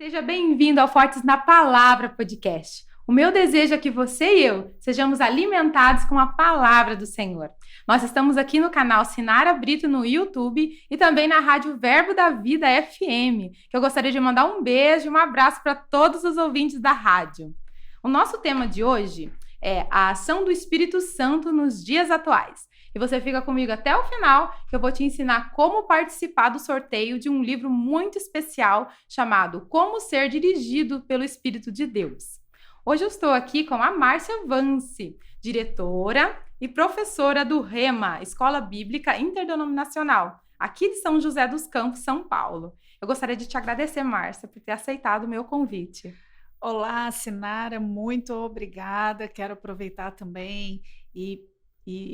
Seja bem-vindo ao Fortes na Palavra podcast. O meu desejo é que você e eu sejamos alimentados com a palavra do Senhor. Nós estamos aqui no canal Sinara Brito no YouTube e também na Rádio Verbo da Vida FM, que eu gostaria de mandar um beijo e um abraço para todos os ouvintes da rádio. O nosso tema de hoje é a ação do Espírito Santo nos dias atuais. E você fica comigo até o final, que eu vou te ensinar como participar do sorteio de um livro muito especial chamado Como Ser Dirigido pelo Espírito de Deus. Hoje eu estou aqui com a Márcia Vance, diretora e professora do REMA, Escola Bíblica Interdenominacional, aqui de São José dos Campos, São Paulo. Eu gostaria de te agradecer, Márcia, por ter aceitado o meu convite. Olá, Sinara, muito obrigada. Quero aproveitar também e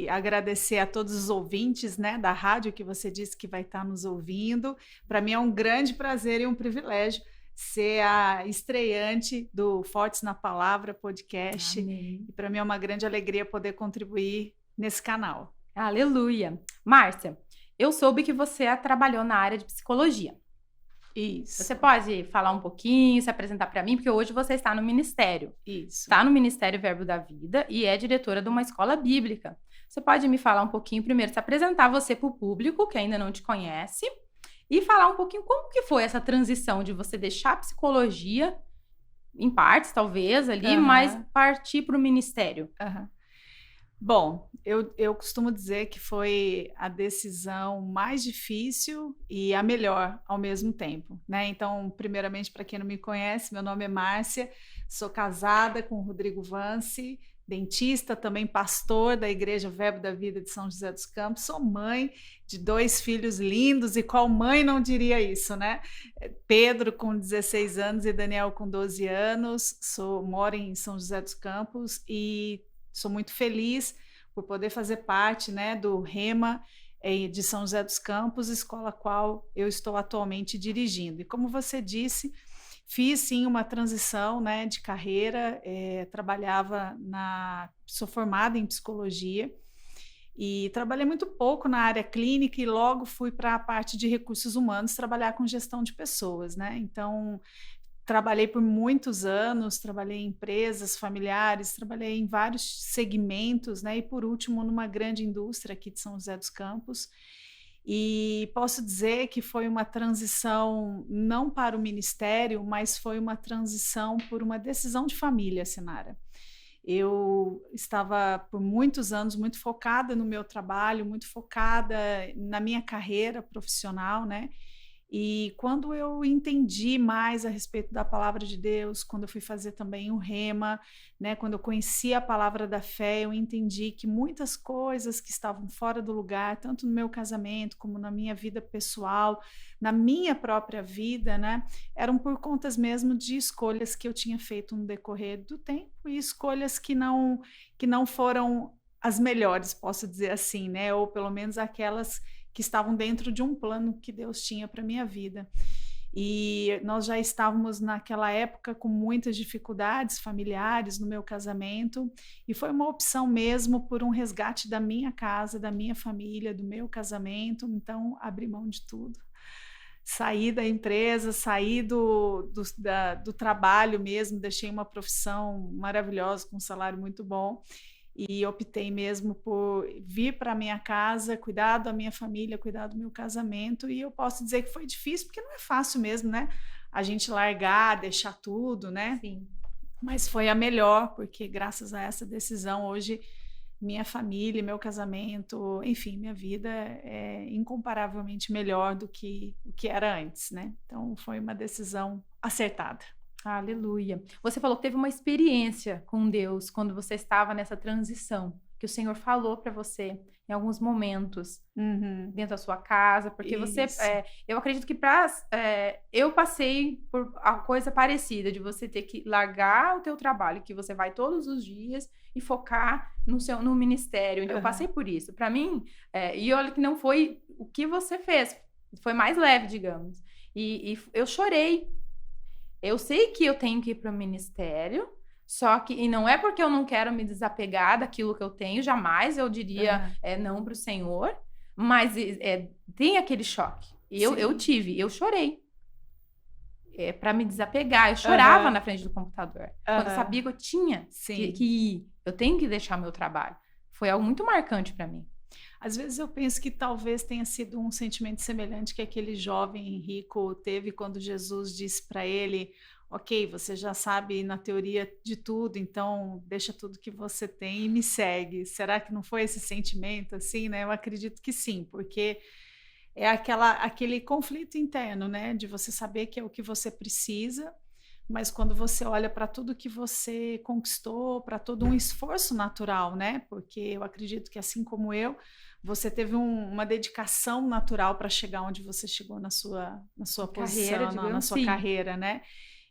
agradecer a todos os ouvintes, né, da rádio que você disse que vai estar nos ouvindo. Para mim é um grande prazer e um privilégio ser a estreante do Fortes na Palavra podcast. Amém. E para mim é uma grande alegria poder contribuir nesse canal. Aleluia! Márcia, eu soube que você trabalhou na área de psicologia. Isso. Você pode falar um pouquinho, se apresentar para mim, porque hoje você está no ministério. Isso. Está no Ministério Verbo da Vida e é diretora de uma escola bíblica. Você pode me falar um pouquinho primeiro, se apresentar você para o público que ainda não te conhece e falar um pouquinho como que foi essa transição de você deixar a psicologia, em partes talvez ali, mas partir para o ministério. Bom, eu costumo dizer que foi a decisão mais difícil e a melhor ao mesmo tempo, né? Então, primeiramente, para quem não me conhece, meu nome é Márcia, sou casada com o Rodrigo Vance, dentista, também pastor da Igreja Verbo da Vida de São José dos Campos, sou mãe de 2 filhos lindos, e qual mãe não diria isso, né? Pedro com 16 anos e Daniel com 12 anos, moro em São José dos Campos e sou muito feliz por poder fazer parte, né, do REMA de São José dos Campos, escola a qual eu estou atualmente dirigindo. E como você disse, fiz sim uma transição, né, de carreira, sou formada em psicologia e trabalhei muito pouco na área clínica e logo fui para a parte de recursos humanos trabalhar com gestão de pessoas, né? Então, trabalhei por muitos anos, trabalhei em empresas familiares, trabalhei em vários segmentos, né? E por último, numa grande indústria aqui de São José dos Campos. E posso dizer que foi uma transição não para o ministério, mas foi uma transição por uma decisão de família, Sinara. Eu estava por muitos anos muito focada no meu trabalho, muito focada na minha carreira profissional, né? E quando eu entendi mais a respeito da palavra de Deus, quando eu fui fazer também o REMA, né, quando eu conheci a palavra da fé, eu entendi que muitas coisas que estavam fora do lugar, tanto no meu casamento como na minha vida pessoal, na minha própria vida, né, eram por contas mesmo de escolhas que eu tinha feito no decorrer do tempo e escolhas que não foram as melhores, posso dizer assim, né, ou pelo menos aquelas que estavam dentro de um plano que Deus tinha para a minha vida. E nós já estávamos naquela época com muitas dificuldades familiares no meu casamento, e foi uma opção mesmo por um resgate da minha casa, da minha família, do meu casamento. Então, abri mão de tudo. Saí da empresa, saí do trabalho mesmo, deixei uma profissão maravilhosa, com um salário muito bom, e optei mesmo por vir para a minha casa, cuidar da minha família, cuidar do meu casamento. E eu posso dizer que foi difícil, porque não é fácil mesmo, né? A gente largar, deixar tudo, né? Sim. Mas foi a melhor, porque graças a essa decisão, hoje, minha família, meu casamento, enfim, minha vida é incomparavelmente melhor do que o que era antes, né? Então, foi uma decisão acertada. Aleluia. Você falou que teve uma experiência com Deus quando você estava nessa transição, que o Senhor falou para você em alguns momentos dentro da sua casa, porque você, eu acredito que eu passei por a coisa parecida, de você ter que largar o teu trabalho, que você vai todos os dias e focar no ministério. Eu passei por isso. Para mim, e olha que não foi o que você fez, foi mais leve, digamos. E eu chorei. Eu sei que eu tenho que ir para o ministério, e não é porque eu não quero me desapegar daquilo que eu tenho, jamais eu diria não para o Senhor, mas tem aquele choque. Eu chorei. para me desapegar. Eu chorava na frente do computador. Quando eu sabia que eu tinha que ir. Eu tenho que deixar o meu trabalho. Foi algo muito marcante para mim. Às vezes eu penso que talvez tenha sido um sentimento semelhante que aquele jovem rico teve quando Jesus disse para ele: ok, você já sabe na teoria de tudo, então deixa tudo que você tem e me segue. Será que não foi esse sentimento assim, né? Eu acredito que sim, porque é aquele conflito interno, né? De você saber que é o que você precisa, mas quando você olha para tudo que você conquistou, para todo um esforço natural, né? Porque eu acredito que assim como eu, você teve uma dedicação natural para chegar onde você chegou na sua posição, na sua carreira, né?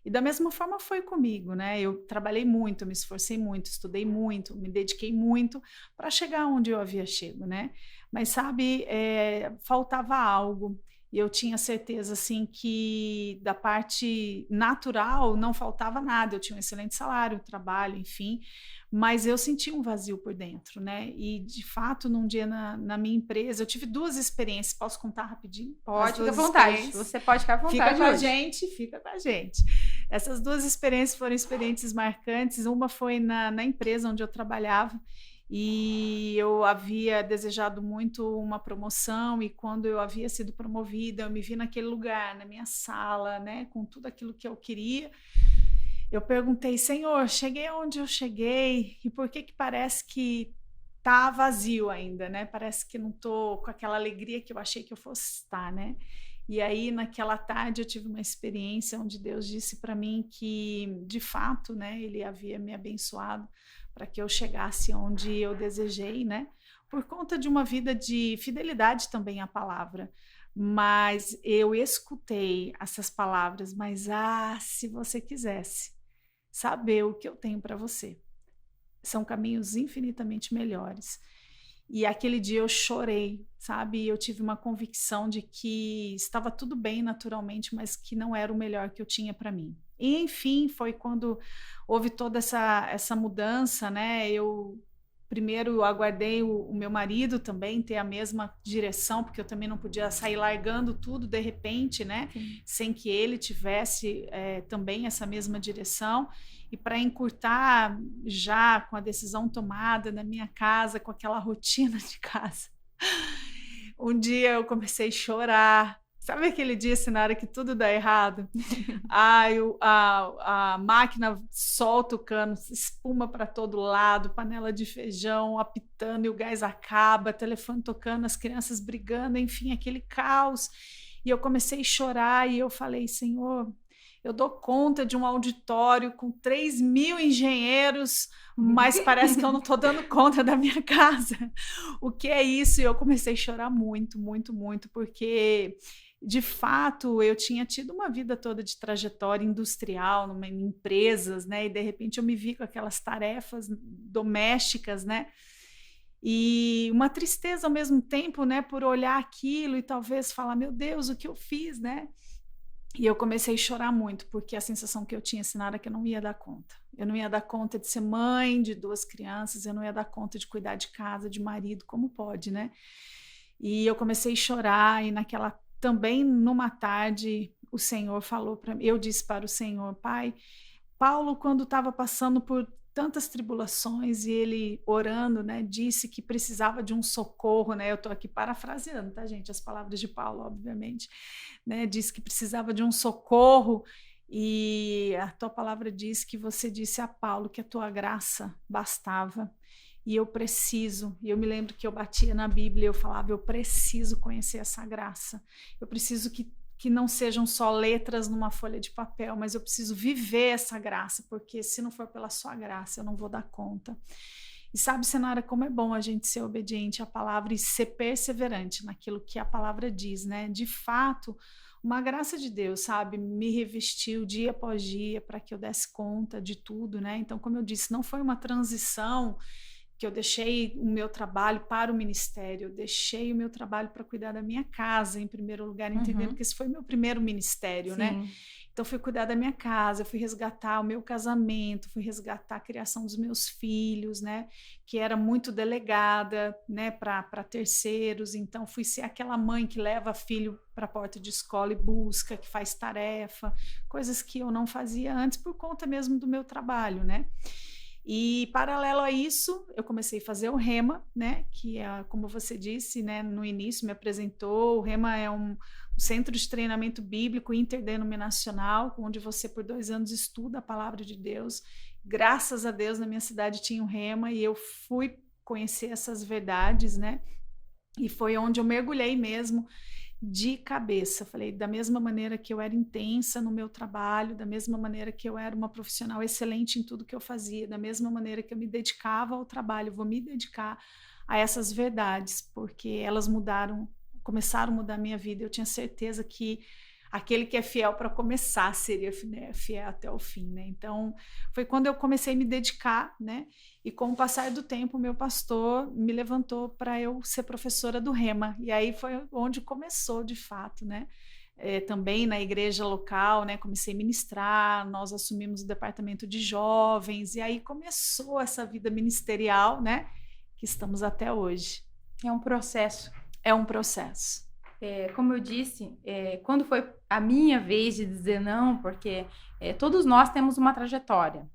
E da mesma forma foi comigo, né? Eu trabalhei muito, me esforcei muito, estudei muito, me dediquei muito para chegar onde eu havia chego, né? Mas sabe, faltava algo. E eu tinha certeza, assim, que da parte natural não faltava nada. Eu tinha um excelente salário, trabalho, enfim, mas eu sentia um vazio por dentro, né? E, de fato, num dia na minha empresa, eu tive 2 experiências. Posso contar rapidinho? Pode, fica à vontade. Você pode ficar à vontade. Fica com a gente, fica com a gente. Essas 2 experiências foram experiências marcantes. Uma foi na empresa onde eu trabalhava, e eu havia desejado muito uma promoção, e quando eu havia sido promovida, eu me vi naquele lugar, na minha sala, né, com tudo aquilo que eu queria. Eu perguntei: Senhor, cheguei onde eu cheguei, e por que parece que tá vazio ainda, né? Parece que não tô com aquela alegria que eu achei que eu fosse estar, né? E aí, naquela tarde, eu tive uma experiência onde Deus disse para mim que, de fato, né, Ele havia me abençoado para que eu chegasse onde eu desejei, né? Por conta de uma vida de fidelidade também à palavra. Mas eu escutei essas palavras: mas se você quisesse saber o que eu tenho para você, são caminhos infinitamente melhores. E aquele dia eu chorei, sabe? Eu tive uma convicção de que estava tudo bem naturalmente, mas que não era o melhor que eu tinha para mim. E, enfim, foi quando houve toda essa mudança, né? Eu primeiro aguardei o meu marido também ter a mesma direção, porque eu também não podia sair largando tudo de repente, né? Sim. Sem que ele tivesse também essa mesma direção. E para encurtar, já com a decisão tomada na minha casa, com aquela rotina de casa, um dia eu comecei a chorar. Sabe aquele dia, Sinara, que tudo dá errado? A máquina solta o cano, espuma para todo lado, panela de feijão apitando e o gás acaba, telefone tocando, as crianças brigando, enfim, aquele caos. E eu comecei a chorar e eu falei: Senhor, eu dou conta de um auditório com 3.000 engenheiros, mas parece que eu não estou dando conta da minha casa. O que é isso? E eu comecei a chorar muito, muito, muito, porque de fato eu tinha tido uma vida toda de trajetória industrial, em empresas, né? E de repente eu me vi com aquelas tarefas domésticas, né? E uma tristeza ao mesmo tempo, né? Por olhar aquilo e talvez falar: meu Deus, o que eu fiz, né? E eu comecei a chorar muito, porque a sensação que eu tinha, Sinara, é que eu não ia dar conta. Eu não ia dar conta de ser mãe de 2 crianças, eu não ia dar conta de cuidar de casa, de marido, como pode, né? E eu comecei a chorar, e também numa tarde, o Senhor falou para mim, eu disse para o Senhor: Pai, Paulo, quando estava passando por tantas tribulações e ele orando, né, disse que precisava de um socorro, né? Eu estou aqui parafraseando, tá, gente? As palavras de Paulo, obviamente, né? Disse que precisava de um socorro, e a tua palavra diz que você disse a Paulo que a tua graça bastava. E eu preciso, e eu me lembro que eu batia na Bíblia e eu falava: eu preciso conhecer essa graça, eu preciso que não sejam só letras numa folha de papel, mas eu preciso viver essa graça, porque se não for pela sua graça, eu não vou dar conta. E sabe, Sinara, como é bom a gente ser obediente à palavra e ser perseverante naquilo que a palavra diz, né? De fato, uma graça de Deus, sabe, me revestiu dia após dia para que eu desse conta de tudo, né? Então, como eu disse, não foi uma transição que eu deixei o meu trabalho para o ministério, eu deixei o meu trabalho para cuidar da minha casa, em primeiro lugar, entendendo que esse foi o meu primeiro ministério, né? Então, fui cuidar da minha casa, fui resgatar o meu casamento, fui resgatar a criação dos meus filhos, né? Que era muito delegada, né? Para terceiros. Então, fui ser aquela mãe que leva filho para a porta de escola e busca, que faz tarefa, coisas que eu não fazia antes por conta mesmo do meu trabalho, né? E, paralelo a isso, eu comecei a fazer o Rema, né? Que é, como você disse, né? No início me apresentou, o Rema é um centro de treinamento bíblico interdenominacional, onde você por 2 anos estuda a palavra de Deus. Graças a Deus, na minha cidade tinha um Rema e eu fui conhecer essas verdades, né? E foi onde eu mergulhei mesmo de cabeça. Falei, da mesma maneira que eu era intensa no meu trabalho, da mesma maneira que eu era uma profissional excelente em tudo que eu fazia, da mesma maneira que eu me dedicava ao trabalho, vou me dedicar a essas verdades, porque elas começaram a mudar a minha vida. Eu tinha certeza que aquele que é fiel para começar seria fiel até o fim, né? Então, foi quando eu comecei a me dedicar, né? E com o passar do tempo, meu pastor me levantou para eu ser professora do Rema. E aí foi onde começou, de fato, né? Também na igreja local, né? Comecei a ministrar, nós assumimos o departamento de jovens, e aí começou essa vida ministerial, né? Que estamos até hoje. É um processo. É um processo. Como eu disse, quando foi a minha vez de dizer não, porque todos nós temos uma trajetória.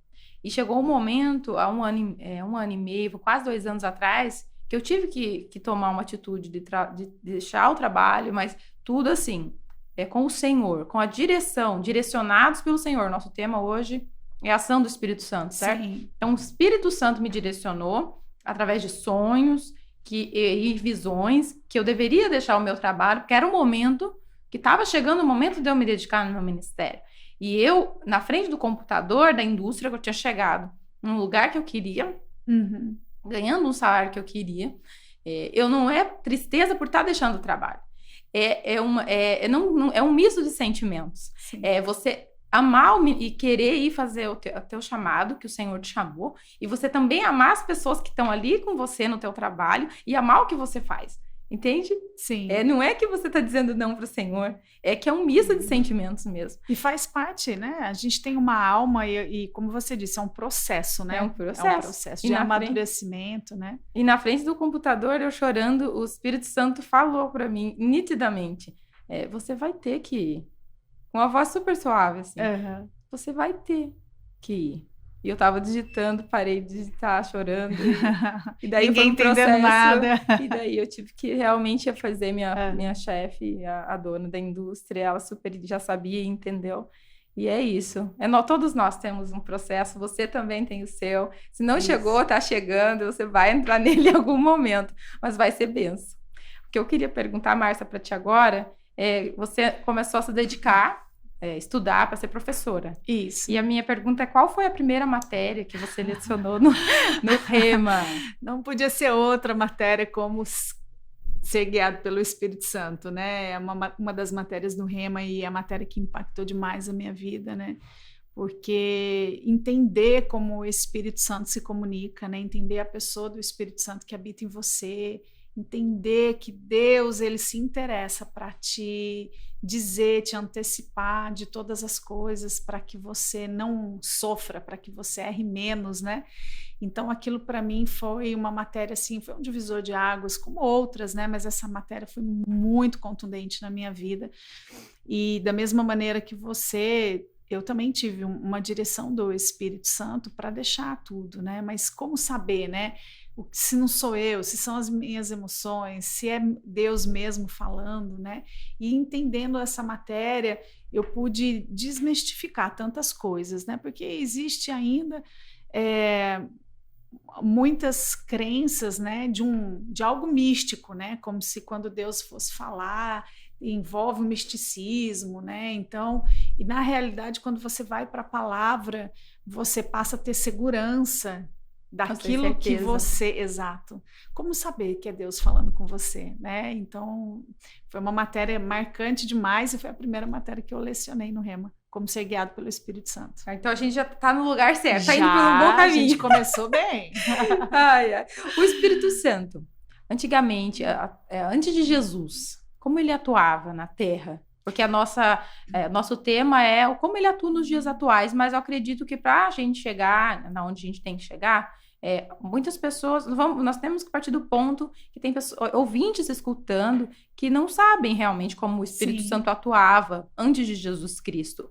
E chegou um momento, há um ano e meio, quase 2 anos atrás, que eu tive que tomar uma atitude de deixar o trabalho, mas tudo assim, com o Senhor, com a direção, direcionados pelo Senhor. Nosso tema hoje é a ação do Espírito Santo, certo? Sim. Então, o Espírito Santo me direcionou através de sonhos e visões, que eu deveria deixar o meu trabalho, porque era o momento que estava chegando o momento de eu me dedicar no meu ministério. E eu, na frente do computador da indústria, que eu tinha chegado num lugar que eu queria, ganhando um salário que eu queria, eu não é tristeza por estar deixando o trabalho. É um misto de sentimentos. Sim. Você amar e querer ir fazer o teu chamado, que o Senhor te chamou, e você também amar as pessoas que estão ali com você no teu trabalho e amar o que você faz. Entende? Sim. Não é que você está dizendo não para o Senhor, é que é um misto de sentimentos mesmo. E faz parte, né? A gente tem uma alma e como você disse, é um processo, né? É um processo de amadurecimento, né? E na frente do computador, eu chorando, o Espírito Santo falou para mim, nitidamente, você vai ter que ir. Com uma voz super suave, assim. Você vai ter que ir. E eu tava digitando, parei de digitar, chorando. E daí ninguém foi um entendendo nada. E daí eu tive que realmente fazer minha chefe, a dona da indústria, ela super já sabia e entendeu. E é isso. Todos nós temos um processo, você também tem o seu. Se não chegou, tá chegando, você vai entrar nele em algum momento. Mas vai ser benção. O que eu queria perguntar, Márcia, para ti agora, você começou a se dedicar, estudar para ser professora. Isso. E a minha pergunta é, qual foi a primeira matéria que você lecionou no Rema? Não podia ser outra matéria como ser guiado pelo Espírito Santo, né? É uma das matérias do Rema e a matéria que impactou demais a minha vida, né? Porque entender como o Espírito Santo se comunica, né? Entender a pessoa do Espírito Santo que habita em você, entender que Deus, ele se interessa para te dizer, te antecipar de todas as coisas, para que você não sofra, para que você erre menos, né? Então aquilo para mim foi uma matéria assim, foi um divisor de águas, como outras, né? Mas essa matéria foi muito contundente na minha vida. E da mesma maneira que você, eu também tive uma direção do Espírito Santo para deixar tudo, né? Mas como saber, né? Se não sou eu, se são as minhas emoções, se é Deus mesmo falando, né? E entendendo essa matéria, eu pude desmistificar tantas coisas, né? Porque existe ainda muitas crenças, né? De algo místico, né? Como se quando Deus fosse falar, envolve o misticismo, né? Então, e na realidade, quando você vai para a palavra, você passa a ter segurança daquilo que você... Exato. Como saber que é Deus falando com você, né? Então, foi uma matéria marcante demais e foi a primeira matéria que eu lecionei no Rema, como ser guiado pelo Espírito Santo. Então, a gente já está no lugar certo, está indo por um bom caminho. A gente começou bem. O Espírito Santo, antigamente, antes de Jesus, como ele atuava na Terra? Porque nosso tema é como ele atua nos dias atuais, mas eu acredito que para a gente chegar na onde a gente tem que chegar, muitas pessoas, nós temos que partir do ponto que tem ouvintes escutando que não sabem realmente como o Espírito Santo atuava antes de Jesus Cristo,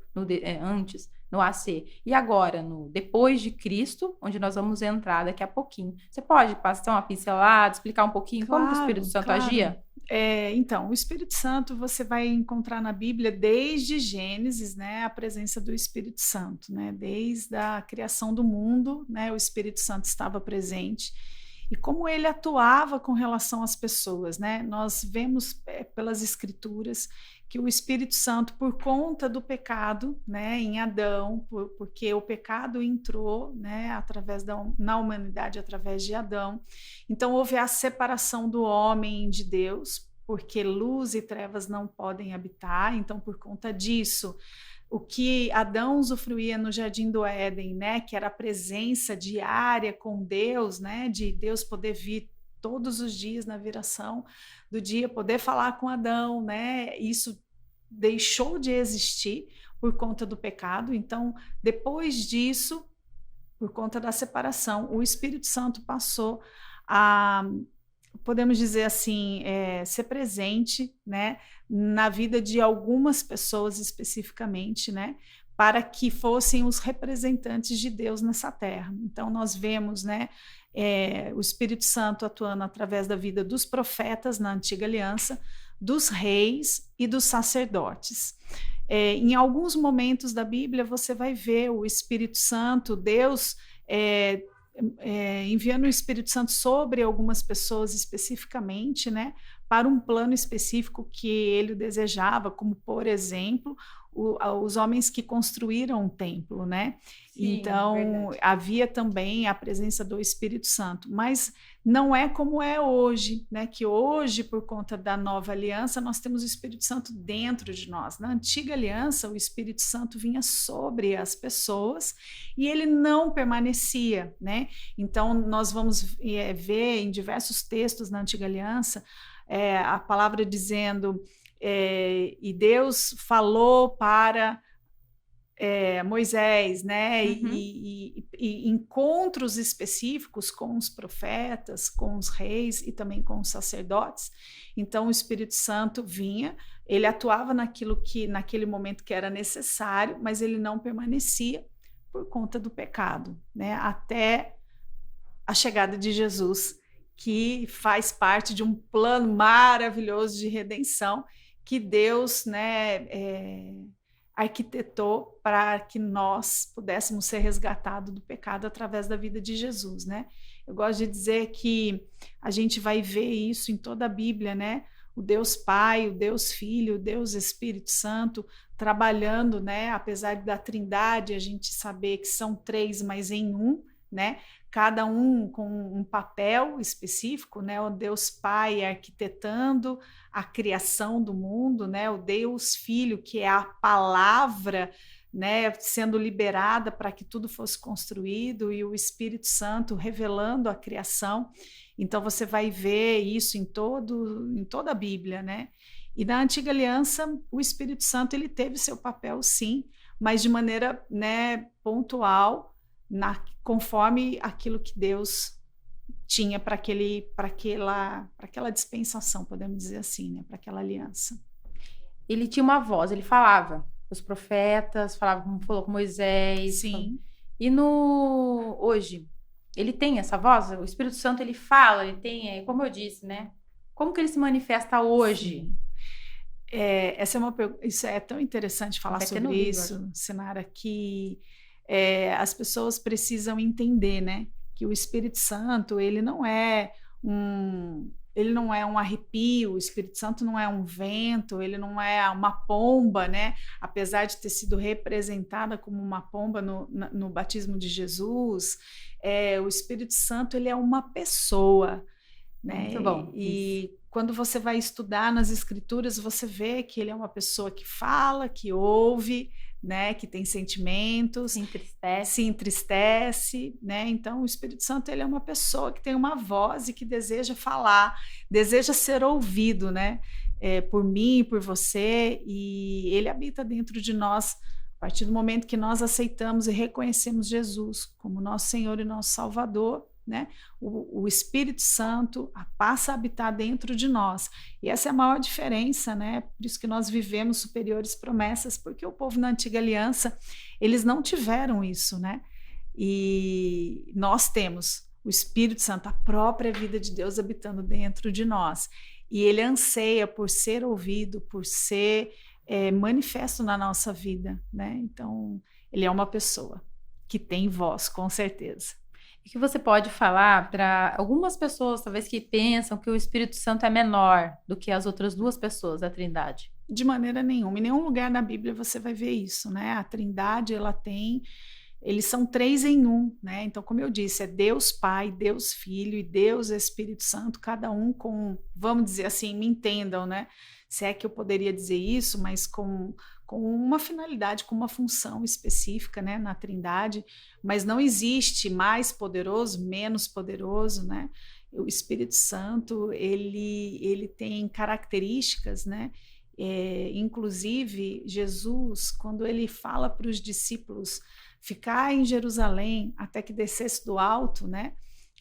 antes, no AC. E agora, no depois de Cristo, onde nós vamos entrar daqui a pouquinho. Você pode passar uma pincelada, explicar um pouquinho como que o Espírito Santo agia? Então, o Espírito Santo você vai encontrar na Bíblia desde Gênesis, né, a presença do Espírito Santo, né, desde a criação do mundo, né, o Espírito Santo estava presente. E como ele atuava com relação às pessoas, né? Nós vemos pelas Escrituras que o Espírito Santo, por conta do pecado, né, em Adão, porque o pecado entrou, né, na humanidade através de Adão, então houve a separação do homem de Deus, porque luz e trevas não podem habitar, então por conta disso, o que Adão usufruía no Jardim do Éden, né, que era a presença diária com Deus, né, de Deus poder vir todos os dias na viração do dia, poder falar com Adão, né, isso deixou de existir por conta do pecado. Então, depois disso, por conta da separação, o Espírito Santo passou a, podemos dizer assim, ser presente, né, na vida de algumas pessoas especificamente, né, para que fossem os representantes de Deus nessa terra. Então nós vemos, né, o Espírito Santo atuando através da vida dos profetas na Antiga Aliança, dos reis e dos sacerdotes. Em alguns momentos da Bíblia você vai ver o Espírito Santo, Deus enviando o Espírito Santo sobre algumas pessoas especificamente, né, para um plano específico que ele desejava, como, por exemplo, os homens que construíram o templo, né? Sim, então, havia também a presença do Espírito Santo, mas não é como é hoje, né? Que hoje, por conta da nova aliança, nós temos o Espírito Santo dentro de nós. Na antiga aliança, o Espírito Santo vinha sobre as pessoas e ele não permanecia, né? Então, nós vamos ver em diversos textos na antiga aliança a palavra dizendo... e Deus falou para Moisés, né? Uhum. E encontros específicos com os profetas, com os reis e também com os sacerdotes. Então o Espírito Santo vinha, ele atuava naquele momento que era necessário, mas ele não permanecia por conta do pecado, né? Até a chegada de Jesus, que faz parte de um plano maravilhoso de redenção que Deus, né, arquitetou para que nós pudéssemos ser resgatados do pecado através da vida de Jesus, né? Eu gosto de dizer que a gente vai ver isso em toda a Bíblia, né? O Deus Pai, o Deus Filho, o Deus Espírito Santo trabalhando, né? Apesar da Trindade, a gente saber que são três, mas em um, né? Cada um com um papel específico, né? O Deus Pai arquitetando a criação do mundo, né? O Deus Filho, que é a palavra, né? Sendo liberada para que tudo fosse construído, e o Espírito Santo revelando a criação. Então você vai ver isso em toda a Bíblia, né? E na Antiga Aliança, o Espírito Santo ele teve seu papel, sim, mas de maneira, né, pontual, conforme aquilo que Deus tinha para aquela dispensação, podemos dizer assim, né, para aquela aliança. Ele tinha uma voz, ele falava com os profetas, falou com Moisés. Sim. E hoje, ele tem essa voz? O Espírito Santo, ele fala, ele tem, como eu disse, né? Como que ele se manifesta hoje? Sim. Isso é tão interessante falar sobre isso, Sinara, que as pessoas precisam entender, né, que o Espírito Santo ele não é um arrepio, o Espírito Santo não é um vento, ele não é uma pomba, né, apesar de ter sido representada como uma pomba no batismo de Jesus. O Espírito Santo ele é uma pessoa, né? Muito bom. E quando você vai estudar nas Escrituras, você vê que ele é uma pessoa que fala, que ouve, né, que tem sentimentos, se entristece, né? Então o Espírito Santo ele é uma pessoa que tem uma voz e que deseja falar, deseja ser ouvido, né? por mim e por você, e ele habita dentro de nós a partir do momento que nós aceitamos e reconhecemos Jesus como nosso Senhor e nosso Salvador, né? O Espírito Santo passa a habitar dentro de nós, e essa é a maior diferença, né? Por isso que nós vivemos superiores promessas, porque o povo na antiga aliança, eles não tiveram isso, né? E nós temos o Espírito Santo, a própria vida de Deus habitando dentro de nós, e ele anseia por ser ouvido, por ser manifesto na nossa vida, né? Então ele é uma pessoa que tem voz, com certeza. E que você pode falar para algumas pessoas, talvez, que pensam que o Espírito Santo é menor do que as outras duas pessoas da Trindade? De maneira nenhuma. Em nenhum lugar na Bíblia você vai ver isso, né? A Trindade, eles são 3 em 1, né? Então, como eu disse, é Deus Pai, Deus Filho e Deus Espírito Santo, cada um com, vamos dizer assim, me entendam, né? Se é que eu poderia dizer isso, mas com uma finalidade, com uma função específica, né, na Trindade, mas não existe mais poderoso, menos poderoso, né? O Espírito Santo, ele tem características, né? Inclusive, Jesus, quando ele fala para os discípulos ficar em Jerusalém até que descesse do alto, né?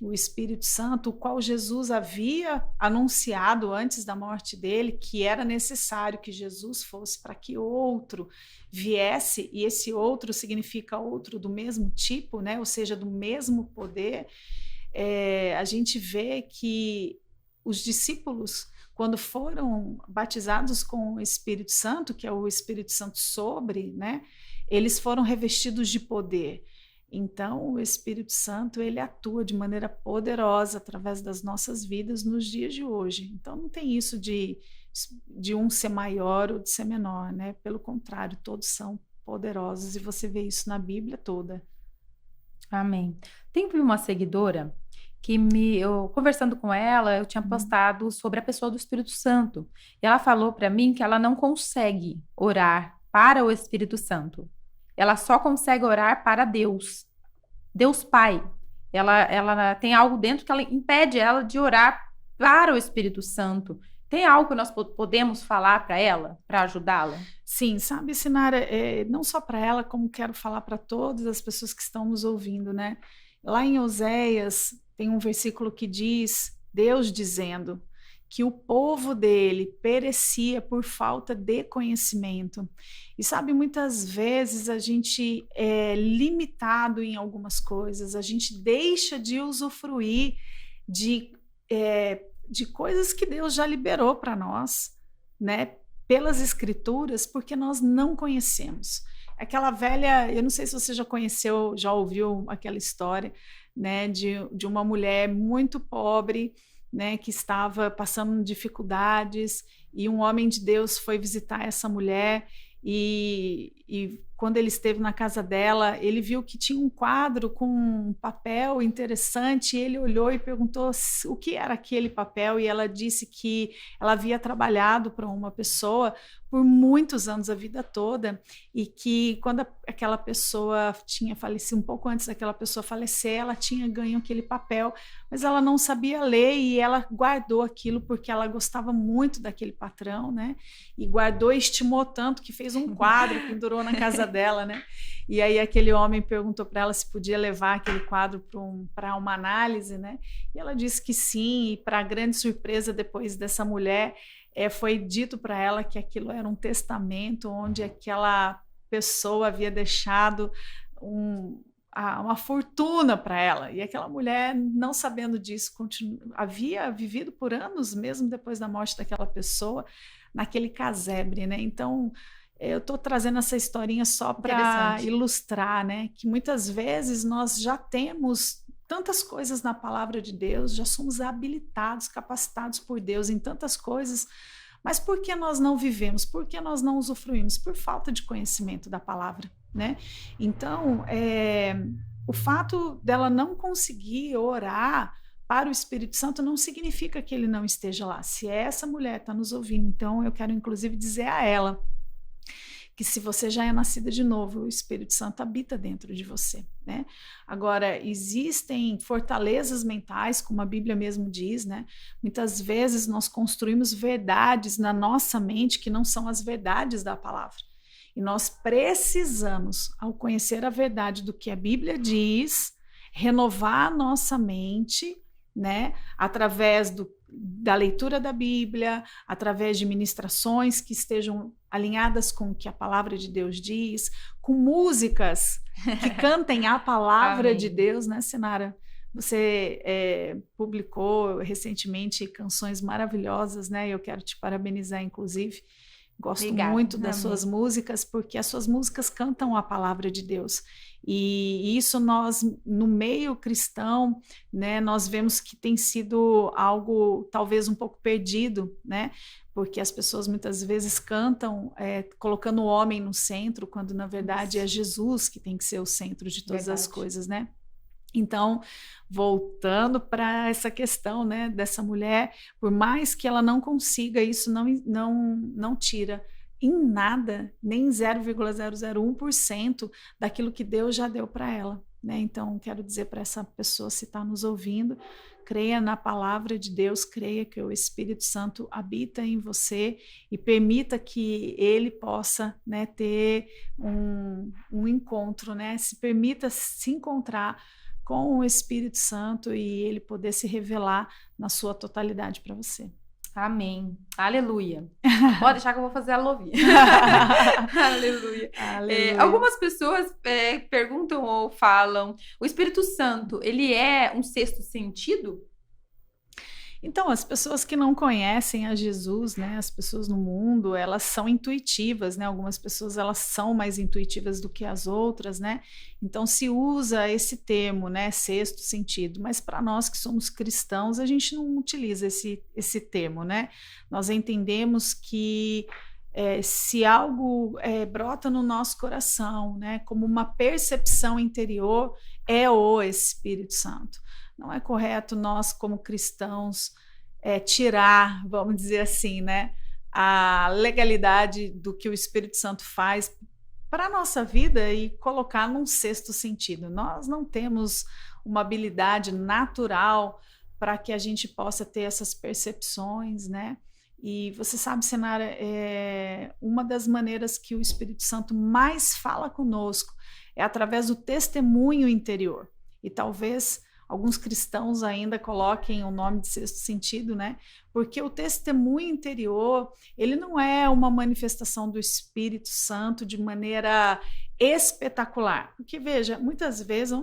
O Espírito Santo, o qual Jesus havia anunciado antes da morte dele, que era necessário que Jesus fosse para que outro viesse, e esse outro significa outro do mesmo tipo, né? Ou seja, do mesmo poder. A gente vê que os discípulos, quando foram batizados com o Espírito Santo, que é o Espírito Santo sobre, né? Eles foram revestidos de poder. Então, o Espírito Santo, ele atua de maneira poderosa através das nossas vidas nos dias de hoje. Então, não tem isso de um ser maior ou de ser menor, né? Pelo contrário, todos são poderosos, e você vê isso na Bíblia toda. Amém. Tem uma seguidora que eu conversando com ela, eu tinha postado sobre a pessoa do Espírito Santo. E ela falou para mim que ela não consegue orar para o Espírito Santo. Ela só consegue orar para Deus, Deus Pai. Ela tem algo dentro que ela impede ela de orar para o Espírito Santo. Tem algo que nós podemos falar para ela, para ajudá-la? Sim, sabe, Sinara, não só para ela, como quero falar para todas as pessoas que estão nos ouvindo, né? Lá em Oséias tem um versículo que diz, Deus dizendo que o povo dele perecia por falta de conhecimento. E sabe, muitas vezes a gente é limitado em algumas coisas, a gente deixa de usufruir de coisas que Deus já liberou para nós, né, pelas Escrituras, porque nós não conhecemos. Aquela velha, eu não sei se você já ouviu aquela história, né, de uma mulher muito pobre, né, que estava passando dificuldades, e um homem de Deus foi visitar essa mulher, e quando ele esteve na casa dela, ele viu que tinha um quadro com um papel interessante, e ele olhou e perguntou o que era aquele papel, e ela disse que ela havia trabalhado para uma pessoa por muitos anos, a vida toda, e que quando aquela pessoa tinha falecido, um pouco antes daquela pessoa falecer, ela tinha ganho aquele papel, mas ela não sabia ler, e ela guardou aquilo porque ela gostava muito daquele patrão, né? E guardou e estimou tanto que fez um quadro, pendurou na casa dela, né? E aí aquele homem perguntou para ela se podia levar aquele quadro para uma análise, né? E ela disse que sim, e para grande surpresa depois dessa mulher, foi dito para ela que aquilo era um testamento onde aquela pessoa havia deixado uma fortuna para ela, e aquela mulher, não sabendo disso, havia vivido por anos, mesmo depois da morte daquela pessoa, naquele casebre, né? Então, eu estou trazendo essa historinha só para ilustrar, né, que muitas vezes nós já temos tantas coisas na palavra de Deus, já somos habilitados, capacitados por Deus em tantas coisas, mas por que nós não vivemos? Por que nós não usufruímos? Por falta de conhecimento da palavra, né? Então, o fato dela não conseguir orar para o Espírito Santo não significa que ele não esteja lá. Se essa mulher está nos ouvindo, então eu quero inclusive dizer a ela que se você já é nascida de novo, o Espírito Santo habita dentro de você, né? Agora, existem fortalezas mentais, como a Bíblia mesmo diz, né? Muitas vezes nós construímos verdades na nossa mente que não são as verdades da palavra. E nós precisamos, ao conhecer a verdade do que a Bíblia diz, renovar a nossa mente, né? Através da leitura da Bíblia, através de ministrações que estejam alinhadas com o que a palavra de Deus diz, com músicas que cantem a palavra de Deus, né, Sinara? Você publicou recentemente canções maravilhosas, né? Eu quero te parabenizar, inclusive. Gosto muito das suas músicas, porque as suas músicas cantam a palavra de Deus. E isso nós, no meio cristão, né, nós vemos que tem sido algo talvez um pouco perdido, né? Porque as pessoas muitas vezes cantam colocando o homem no centro, quando na verdade é Jesus que tem que ser o centro de todas as coisas, né? Então, voltando para essa questão, né, dessa mulher, por mais que ela não consiga, isso não tira em nada, nem 0,001% daquilo que Deus já deu para ela, né? Então, quero dizer para essa pessoa, se está nos ouvindo, creia na palavra de Deus, creia que o Espírito Santo habita em você e permita que ele possa, né, ter um encontro, né? Se permita se encontrar com o Espírito Santo e ele poder se revelar na sua totalidade para você. Amém. Aleluia. Pode deixar que eu vou fazer a louvinha. Aleluia. Aleluia. Algumas pessoas perguntam ou falam, o Espírito Santo, ele é um sexto sentido? Então, as pessoas que não conhecem a Jesus, né, as pessoas no mundo, elas são intuitivas, né? Algumas pessoas, elas são mais intuitivas do que as outras, né? Então, se usa esse termo, né, sexto sentido, mas para nós que somos cristãos, a gente não utiliza esse termo, né? Nós entendemos que se algo brota no nosso coração, né, como uma percepção interior, é o Espírito Santo. Não é correto nós, como cristãos, tirar, vamos dizer assim, né, a legalidade do que o Espírito Santo faz para a nossa vida e colocar num sexto sentido. Nós não temos uma habilidade natural para que a gente possa ter essas percepções, né? E você sabe, Sinara, uma das maneiras que o Espírito Santo mais fala conosco é através do testemunho interior. E talvez alguns cristãos ainda coloquem o nome de sexto sentido, né? Porque o testemunho interior, ele não é uma manifestação do Espírito Santo de maneira espetacular. Porque, veja, muitas vezes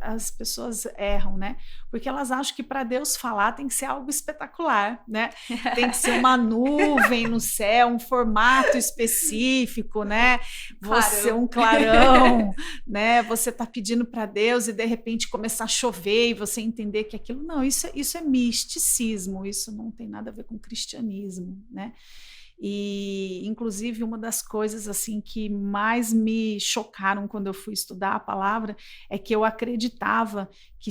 as pessoas erram, né? Porque elas acham que para Deus falar tem que ser algo espetacular, né? Tem que ser uma nuvem no céu, um formato específico, né? Você, um clarão, né? Você tá pedindo para Deus e de repente começar a chover e você entender que aquilo... Não, isso é misticismo, isso não tem nada a ver com cristianismo, né? E, inclusive, uma das coisas assim que mais me chocaram quando eu fui estudar a palavra é que eu acreditava que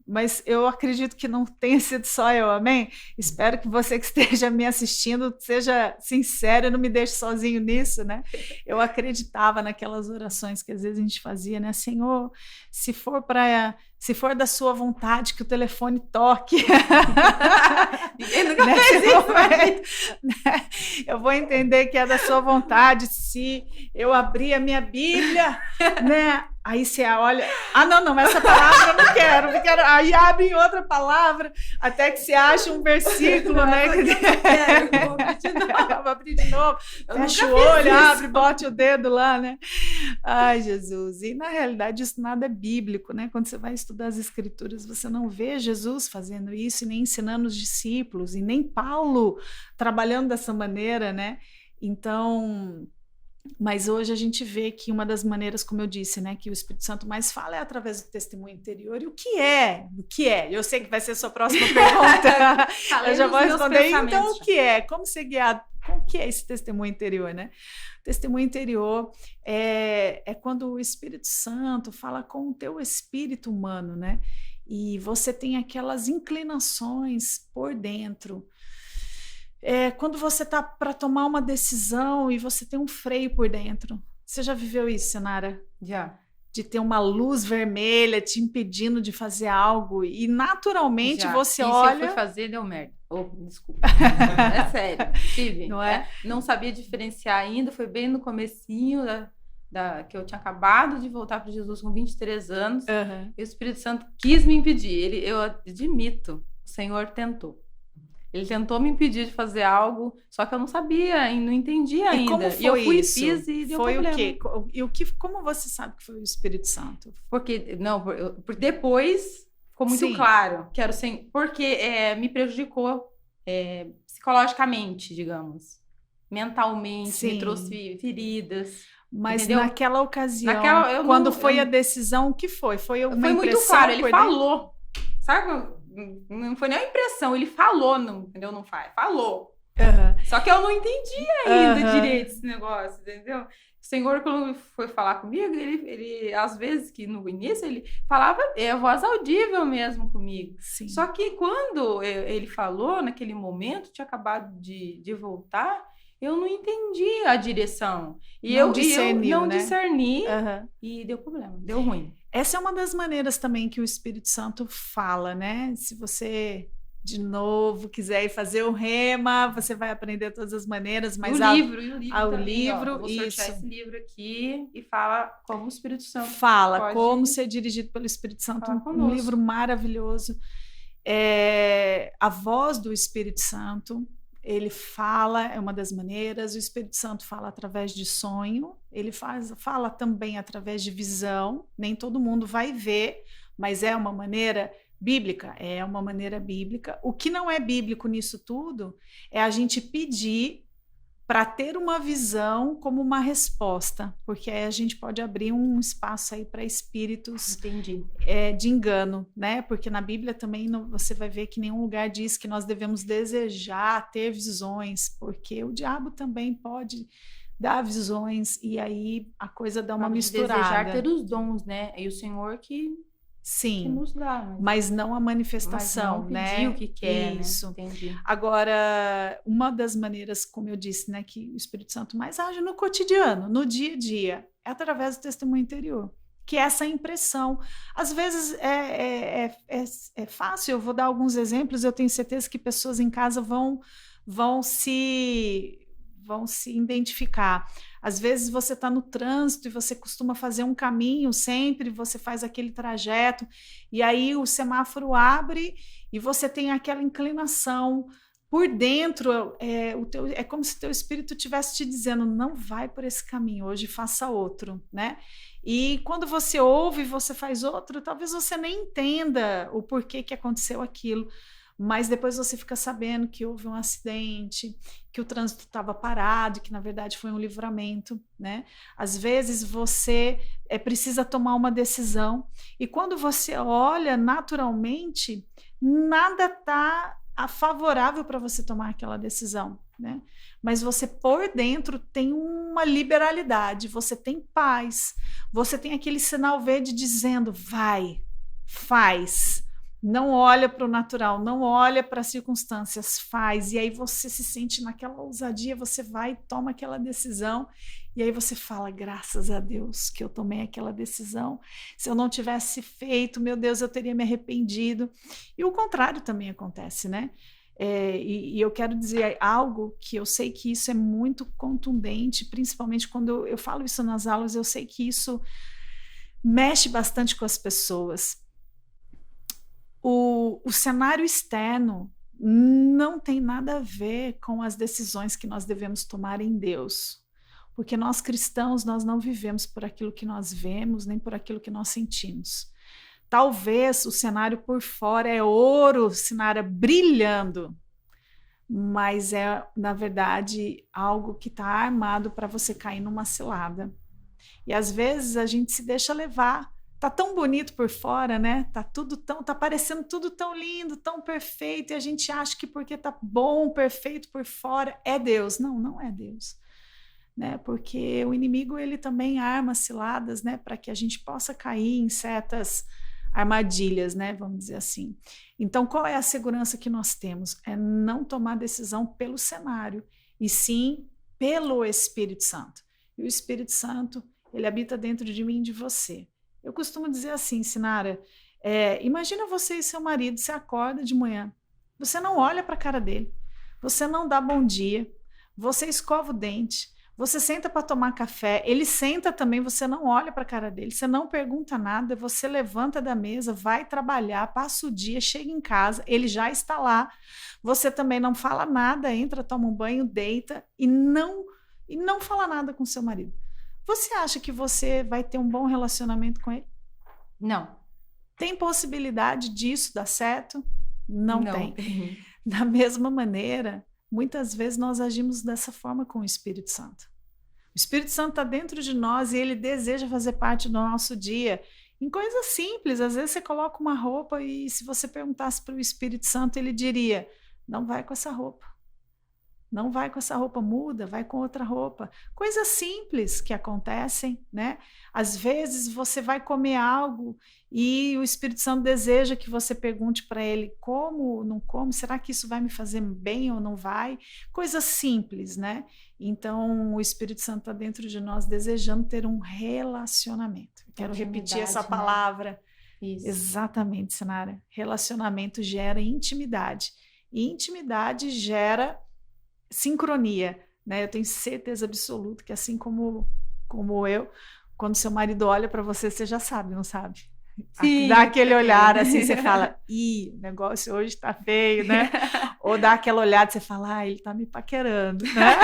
mas eu acredito que não tenha sido só eu, amém? Espero que você que esteja me assistindo seja sincero e não me deixe sozinho nisso, né? Eu acreditava naquelas orações que às vezes a gente fazia, né? Senhor, se for da sua vontade que o telefone toque. Ninguém nunca fez isso, né? Eu vou entender que é da sua vontade se eu abrir a minha Bíblia, né? Aí você olha, não, essa palavra eu não quero. Aí abre em outra palavra, até que você acha um versículo, né? Vou abrir de novo. Fecha o olho, abre, bote o dedo lá, né? Ai, Jesus. E na realidade isso nada é bíblico, né? Quando você vai estudar as Escrituras, você não vê Jesus fazendo isso, e nem ensinando os discípulos, e nem Paulo trabalhando dessa maneira, né? Então... Mas hoje a gente vê que uma das maneiras, como eu disse, né, que o Espírito Santo mais fala é através do testemunho interior. E o que é? O que é? Eu sei que vai ser a sua próxima pergunta. Eu já vou responder. Então, o que é? Como ser guiado? O que é esse testemunho interior, né? O testemunho interior é quando o Espírito Santo fala com o teu espírito humano, né? E você tem aquelas inclinações por dentro. Quando você está para tomar uma decisão e você tem um freio por dentro. Você já viveu isso, Sinara? Já. De ter uma luz vermelha te impedindo de fazer algo e naturalmente você olha... Se eu fui fazer, deu merda. Desculpa. É sério. Tive. Não é? Não sabia diferenciar ainda, foi bem no comecinho que eu tinha acabado de voltar para Jesus com 23 anos. E o Espírito Santo quis me impedir. Eu admito, o Senhor tentou. Ele tentou me impedir de fazer algo, só que eu não sabia e não entendia ainda. Como foi e eu fui isso? Fiz e deu foi problema. O quê? Como você sabe que foi o Espírito Santo? Porque depois ficou muito claro que era o Senhor, porque me prejudicou psicologicamente, digamos, mentalmente, me trouxe feridas. Mas entendeu? naquela ocasião, quando foi a decisão, o que foi? Foi uma impressão? Foi muito claro, ele falou. Sabe? Não foi nem uma impressão, ele falou, não, entendeu? Não faz, falou. Só que eu não entendi ainda direito esse negócio, entendeu? O Senhor, quando foi falar comigo, ele às vezes, que no início, ele falava voz audível mesmo comigo. Sim. Só que quando ele falou, naquele momento, tinha acabado de voltar, eu não entendi a direção. Eu não discerni e deu problema, deu ruim. Essa é uma das maneiras também que o Espírito Santo fala, né? Se você, de novo, quiser ir fazer o rema, você vai aprender todas as maneiras. Mas o livro também, livro, vou sortear esse livro aqui e fala como o Espírito Santo fala como ser dirigido pelo Espírito Santo. Um livro maravilhoso. A voz do Espírito Santo. Ele fala, é uma das maneiras. O Espírito Santo fala através de sonho, ele fala também através de visão. Nem todo mundo vai ver, mas é uma maneira bíblica. É uma maneira bíblica. O que não é bíblico nisso tudo é a gente pedir para ter uma visão como uma resposta, porque aí a gente pode abrir um espaço aí para espíritos de engano, né? Porque na Bíblia também você vai ver que nenhum lugar diz que nós devemos desejar ter visões, porque o diabo também pode dar visões e aí a coisa dá uma misturada. Desejar ter os dons, né? E o Senhor que nos dá, mas não a manifestação, mas não né? pedir o que quer, isso. Né? Entendi. Agora, uma das maneiras, como eu disse, né, que o Espírito Santo mais age no cotidiano, no dia a dia, é através do testemunho interior, que é essa impressão. Às vezes é fácil, eu vou dar alguns exemplos, eu tenho certeza que pessoas em casa vão se identificar. Às vezes você está no trânsito e você costuma fazer um caminho sempre, você faz aquele trajeto, e aí o semáforo abre e você tem aquela inclinação. Por dentro, é como se teu espírito estivesse te dizendo, não vai por esse caminho, hoje faça outro, né? E quando você ouve, você faz outro, talvez você nem entenda o porquê que aconteceu aquilo, mas depois você fica sabendo que houve um acidente, que o trânsito estava parado, que na verdade foi um livramento, né? Às vezes você precisa tomar uma decisão e quando você olha naturalmente, nada está favorável para você tomar aquela decisão, né? Mas você por dentro tem uma liberalidade, você tem paz, você tem aquele sinal verde dizendo, vai, faz. Não olha para o natural, não olha para as circunstâncias, faz. E aí você se sente naquela ousadia, você vai, toma aquela decisão. E aí você fala, graças a Deus que eu tomei aquela decisão. Se eu não tivesse feito, meu Deus, eu teria me arrependido. E o contrário também acontece, né? E eu quero dizer algo que eu sei que isso é muito contundente, principalmente quando eu falo isso nas aulas, eu sei que isso mexe bastante com as pessoas. O cenário externo não tem nada a ver com as decisões que nós devemos tomar em Deus, porque nós cristãos, nós não vivemos por aquilo que nós vemos, nem por aquilo que nós sentimos. Talvez o cenário por fora é ouro, Sinara, brilhando, mas é, na verdade, algo que está armado para você cair numa cilada. E às vezes a gente se deixa levar. Tá tão bonito por fora, né? Tá parecendo tudo tão lindo, tão perfeito, e a gente acha que porque tá bom, perfeito por fora, é Deus. Não, não é Deus, né? Porque o inimigo, ele também arma ciladas, né? Para que a gente possa cair em certas armadilhas, né? Vamos dizer assim. Então, qual é a segurança que nós temos? É não tomar decisão pelo cenário, e sim pelo Espírito Santo. E o Espírito Santo, ele habita dentro de mim e de você. Eu costumo dizer assim, Sinara, imagina você e seu marido, você acorda de manhã, você não olha para a cara dele, você não dá bom dia, você escova o dente, você senta para tomar café, ele senta também, você não olha para a cara dele, você não pergunta nada, você levanta da mesa, vai trabalhar, passa o dia, chega em casa, ele já está lá, você também não fala nada, entra, toma um banho, deita e não fala nada com seu marido. Você acha que você vai ter um bom relacionamento com ele? Não. Tem possibilidade disso dar certo? Não tem. Da mesma maneira, muitas vezes nós agimos dessa forma com o Espírito Santo. O Espírito Santo está dentro de nós e ele deseja fazer parte do nosso dia em coisas simples. Às vezes você coloca uma roupa e se você perguntasse para o Espírito Santo, ele diria, não vai com essa roupa. Não vai com essa roupa, muda, vai com outra roupa. Coisas simples que acontecem, né? Às vezes você vai comer algo e o Espírito Santo deseja que você pergunte para ele como, não como, será que isso vai me fazer bem ou não vai? Coisas simples, né? Então o Espírito Santo está dentro de nós desejando ter um relacionamento. Quero repetir essa palavra. Né? Isso. Exatamente, Sinara. Relacionamento gera intimidade. E intimidade gera sincronia, né? Eu tenho certeza absoluta que assim como eu, quando seu marido olha para você, você já sabe, não sabe? Sim, dá aquele olhar assim, você fala, o negócio hoje tá feio, né? Ou dá aquela olhada, você fala, ele tá me paquerando, né?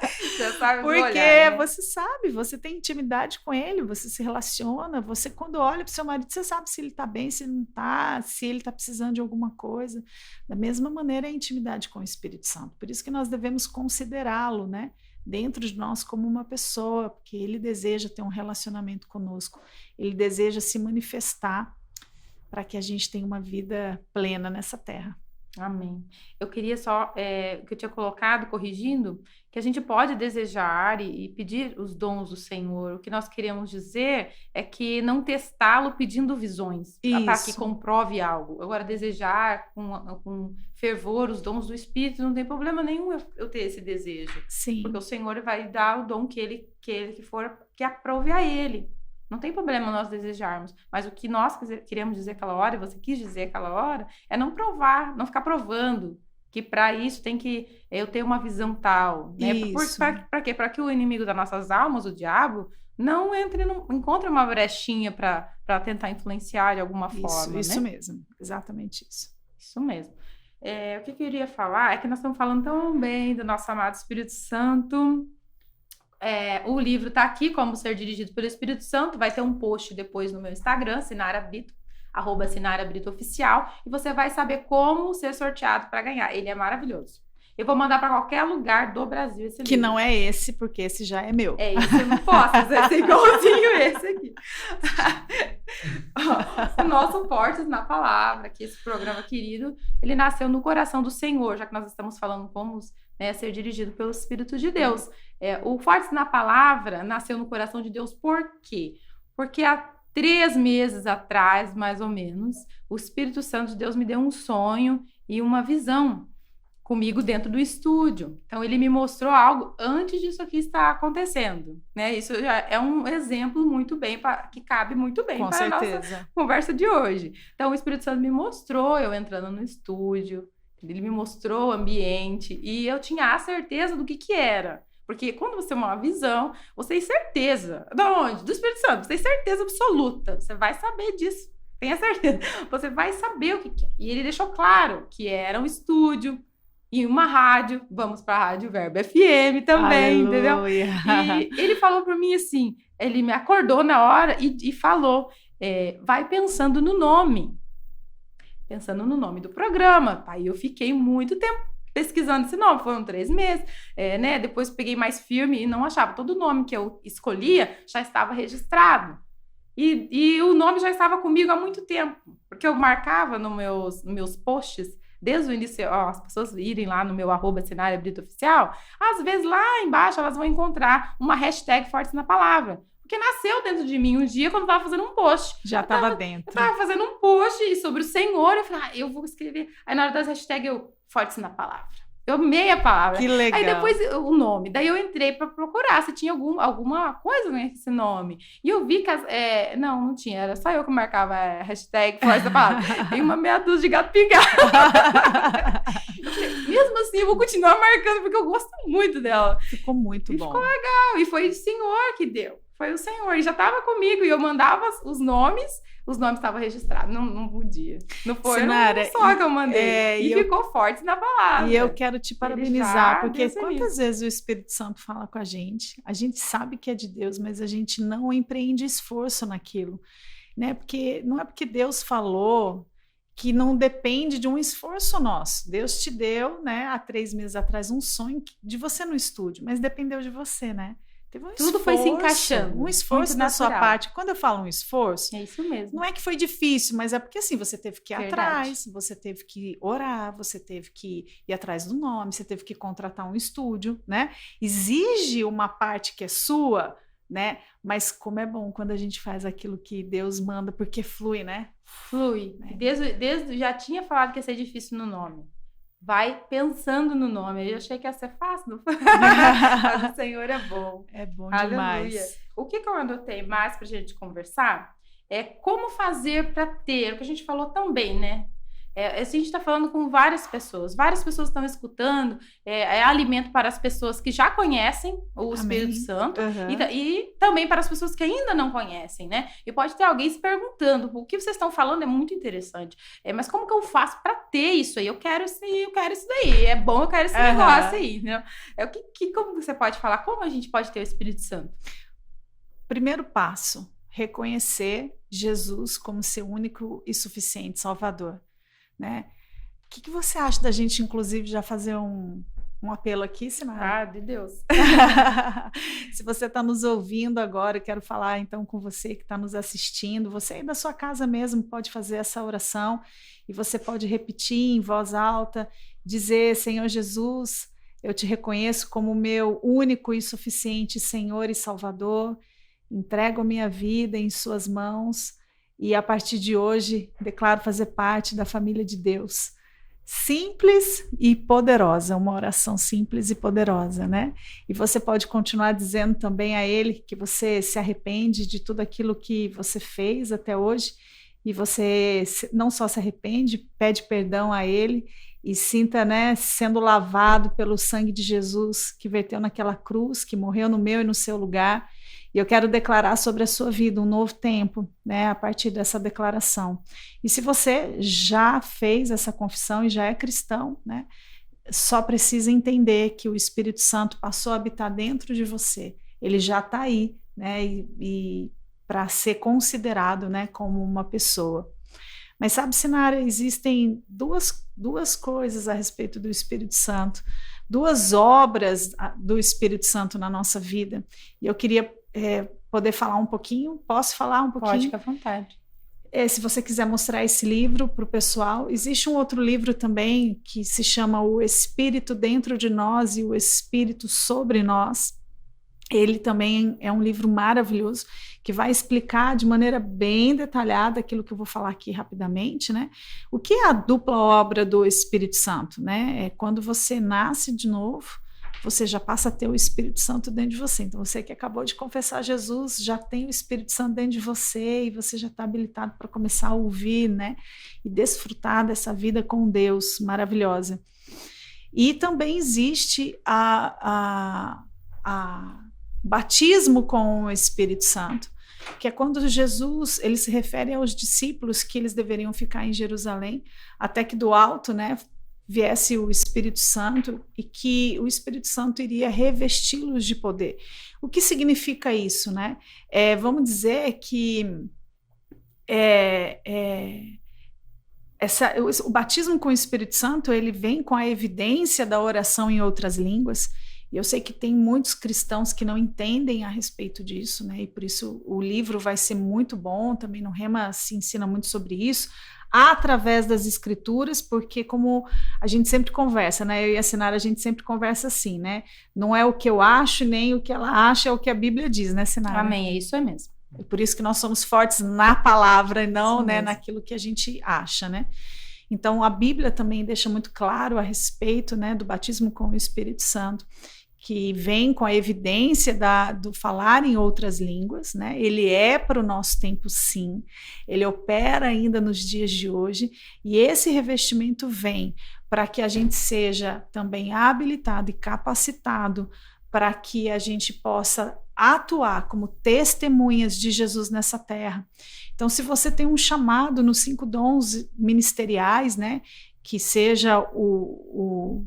Você sabe porque olhar, né? Você sabe, você tem intimidade com ele, você se relaciona, você quando olha pro seu marido, você sabe se ele tá bem, se ele não tá, se ele tá precisando de alguma coisa. Da mesma maneira é a intimidade com o Espírito Santo. Por isso que nós devemos considerá-lo, né? Dentro de nós como uma pessoa, porque ele deseja ter um relacionamento conosco, ele deseja se manifestar para que a gente tenha uma vida plena nessa terra. Amém. Eu queria só, que eu tinha colocado, corrigindo, que a gente pode desejar e pedir os dons do Senhor. O que nós queremos dizer é que não testá-lo pedindo visões, para que comprove algo. Agora, desejar com fervor os dons do Espírito, não tem problema nenhum eu ter esse desejo. Sim. Porque o Senhor vai dar o dom que aprove a Ele. Não tem problema nós desejarmos, mas o que nós queremos dizer aquela hora, e você quis dizer aquela hora, é não provar, não ficar provando, que para isso tem que eu ter uma visão tal, né? Para quê? Para que o inimigo das nossas almas, o diabo, não encontre uma brechinha para tentar influenciar de alguma forma, Isso né? mesmo, exatamente isso. Isso mesmo. O que eu queria falar é que nós estamos falando tão bem do nosso amado Espírito Santo. O livro está aqui, Como Ser Dirigido pelo Espírito Santo. Vai ter um post depois no meu Instagram, Sinara Brito, @SinaraBritoOficial, e você vai saber como ser sorteado para ganhar. Ele é maravilhoso. Eu vou mandar para qualquer lugar do Brasil esse livro. Que não é esse, porque esse já é meu. Esse eu não posso, esse é igualzinho esse aqui. O nosso Fortes na Palavra, que esse programa querido, ele nasceu no coração do Senhor, já que nós estamos falando como ser dirigido pelo Espírito de Deus. O Fortes na Palavra nasceu no coração de Deus por quê? Porque há 3 meses atrás, mais ou menos, o Espírito Santo de Deus me deu um sonho e uma visão comigo dentro do estúdio. Então, ele me mostrou algo antes disso aqui estar acontecendo, né? Isso já é um exemplo muito bem, que cabe muito bem para a nossa conversa de hoje. Então, o Espírito Santo me mostrou eu entrando no estúdio, ele me mostrou o ambiente e eu tinha a certeza do que era. Porque quando você tem uma visão, você tem certeza. De onde? Do Espírito Santo. Você tem certeza absoluta. Você vai saber disso. Tenha certeza. Você vai saber o que é. E ele deixou claro que era um estúdio e uma rádio. Vamos para a Rádio Verbo FM também, Aleluia. Entendeu? E ele falou para mim assim, ele me acordou na hora e falou, vai pensando no nome. Pensando no nome do programa. Aí eu fiquei muito tempo pesquisando esse nome, foram 3 meses, né? Depois peguei mais firme e não achava. Todo nome que eu escolhia já estava registrado. E o nome já estava comigo há muito tempo, porque eu marcava nos meus posts, desde o início, as pessoas irem lá no meu @SinaraBritoOficial, às vezes lá embaixo elas vão encontrar uma hashtag Fortes na Palavra. porque nasceu dentro de mim um dia quando eu tava fazendo um post. Já estava dentro. Eu tava fazendo um post sobre o Senhor, eu falei, eu vou escrever. Aí na hora das hashtags, eu, fortes na palavra. Eu amei a palavra. Que legal. Aí depois o nome. Daí eu entrei pra procurar se tinha alguma coisa nesse nome. E eu vi que... não tinha. Era só eu que marcava a hashtag forte da palavra. Tem uma meia dúzia de gato pingado. Mesmo assim, eu vou continuar marcando, porque eu gosto muito dela. Ficou muito bom. Ficou legal. E foi o Senhor que deu. Foi o Senhor. Ele já estava comigo. E eu mandava os nomes estavam registrados. Não podia. Não foi Sinara, só que eu mandei. E ficou forte na palavra. E eu quero te parabenizar, porque quantas vezes o Espírito Santo fala com a gente sabe que é de Deus, mas a gente não empreende esforço naquilo, né? Porque não é porque Deus falou que não depende de um esforço nosso. Deus te deu, né, há 3 meses atrás, um sonho de você no estúdio, mas dependeu de você, né? Teve Tudo foi se encaixando. Um esforço da sua parte. Quando eu falo um esforço, é isso mesmo. Não é que foi difícil, mas é porque assim, você teve que ir atrás, você teve que orar, você teve que ir atrás do nome, você teve que contratar um estúdio, né? Exige uma parte que é sua, né? Mas como é bom quando a gente faz aquilo que Deus manda, porque flui, né? Flui. Desde já tinha falado que ia ser difícil no nome. Vai pensando no nome. Eu achei que ia ser fácil. Mas o Senhor é bom. É bom Aleluia. demais. O que eu anotei mais pra gente conversar é como fazer para ter, o que a gente falou também, né? A gente está falando com várias pessoas estão escutando, é alimento para as pessoas que já conhecem o Espírito Santo e também para as pessoas que ainda não conhecem, né? E pode ter alguém se perguntando, o que vocês estão falando é muito interessante, mas como que eu faço para ter isso aí? Eu quero isso daí, é bom, eu quero esse negócio aí, né? Como você pode falar, como a gente pode ter o Espírito Santo? Primeiro passo, reconhecer Jesus como seu único e suficiente Salvador. Né? O que você acha da gente, inclusive, já fazer um apelo aqui, Sinara? De Deus. Se você está nos ouvindo agora, eu quero falar então com você que está nos assistindo, você aí da sua casa mesmo pode fazer essa oração e você pode repetir em voz alta, dizer, Senhor Jesus, eu te reconheço como meu único e suficiente Senhor e Salvador, entrego a minha vida em suas mãos, e a partir de hoje, declaro fazer parte da família de Deus. Simples e poderosa, uma oração simples e poderosa, né? E você pode continuar dizendo também a Ele que você se arrepende de tudo aquilo que você fez até hoje, e você não só se arrepende, pede perdão a Ele, e sinta, né, sendo lavado pelo sangue de Jesus, que verteu naquela cruz, que morreu no meu e no seu lugar. E eu quero declarar sobre a sua vida um novo tempo, né, a partir dessa declaração. E se você já fez essa confissão e já é cristão, né, só precisa entender que o Espírito Santo passou a habitar dentro de você. Ele já está aí, né, e para ser considerado, né, como uma pessoa. Mas sabe, Sinara, existem duas coisas a respeito do Espírito Santo, 2 obras do Espírito Santo na nossa vida. E eu queria poder falar um pouquinho. Posso falar um pouquinho? Pode, fica à vontade. Se você quiser mostrar esse livro para o pessoal, existe um outro livro também que se chama O Espírito Dentro de Nós e o Espírito Sobre Nós. Ele também é um livro maravilhoso que vai explicar de maneira bem detalhada aquilo que eu vou falar aqui rapidamente, né? O que é a dupla obra do Espírito Santo, né? É quando você nasce de novo, você já passa a ter o Espírito Santo dentro de você. Então, você que acabou de confessar Jesus, já tem o Espírito Santo dentro de você e você já está habilitado para começar a ouvir, né? E desfrutar dessa vida com Deus maravilhosa. E também existe a batismo com o Espírito Santo, que é quando Jesus, ele se refere aos discípulos que eles deveriam ficar em Jerusalém, até que do alto, né, viesse o Espírito Santo e que o Espírito Santo iria revesti-los de poder. O que significa isso, né? Vamos dizer que o batismo com o Espírito Santo, ele vem com a evidência da oração em outras línguas. E eu sei que tem muitos cristãos que não entendem a respeito disso, né? E por isso o livro vai ser muito bom, também no Rema se ensina muito sobre isso. através das escrituras, porque como a gente sempre conversa, né? Eu e a Sinara, a gente sempre conversa assim, né? Não é o que eu acho, nem o que ela acha, é o que a Bíblia diz, né, Sinara? Amém, é isso mesmo. É por isso que nós somos fortes na palavra e não, Isso né, mesmo. naquilo que a gente acha, né? Então, a Bíblia também deixa muito claro a respeito, né, do batismo com o Espírito Santo, que vem com a evidência do falar em outras línguas, né? Ele é para o nosso tempo, sim. Ele opera ainda nos dias de hoje, e esse revestimento vem para que a gente seja também habilitado e capacitado para que a gente possa atuar como testemunhas de Jesus nessa terra. Então, se você tem um chamado nos 5 dons ministeriais, né, que seja o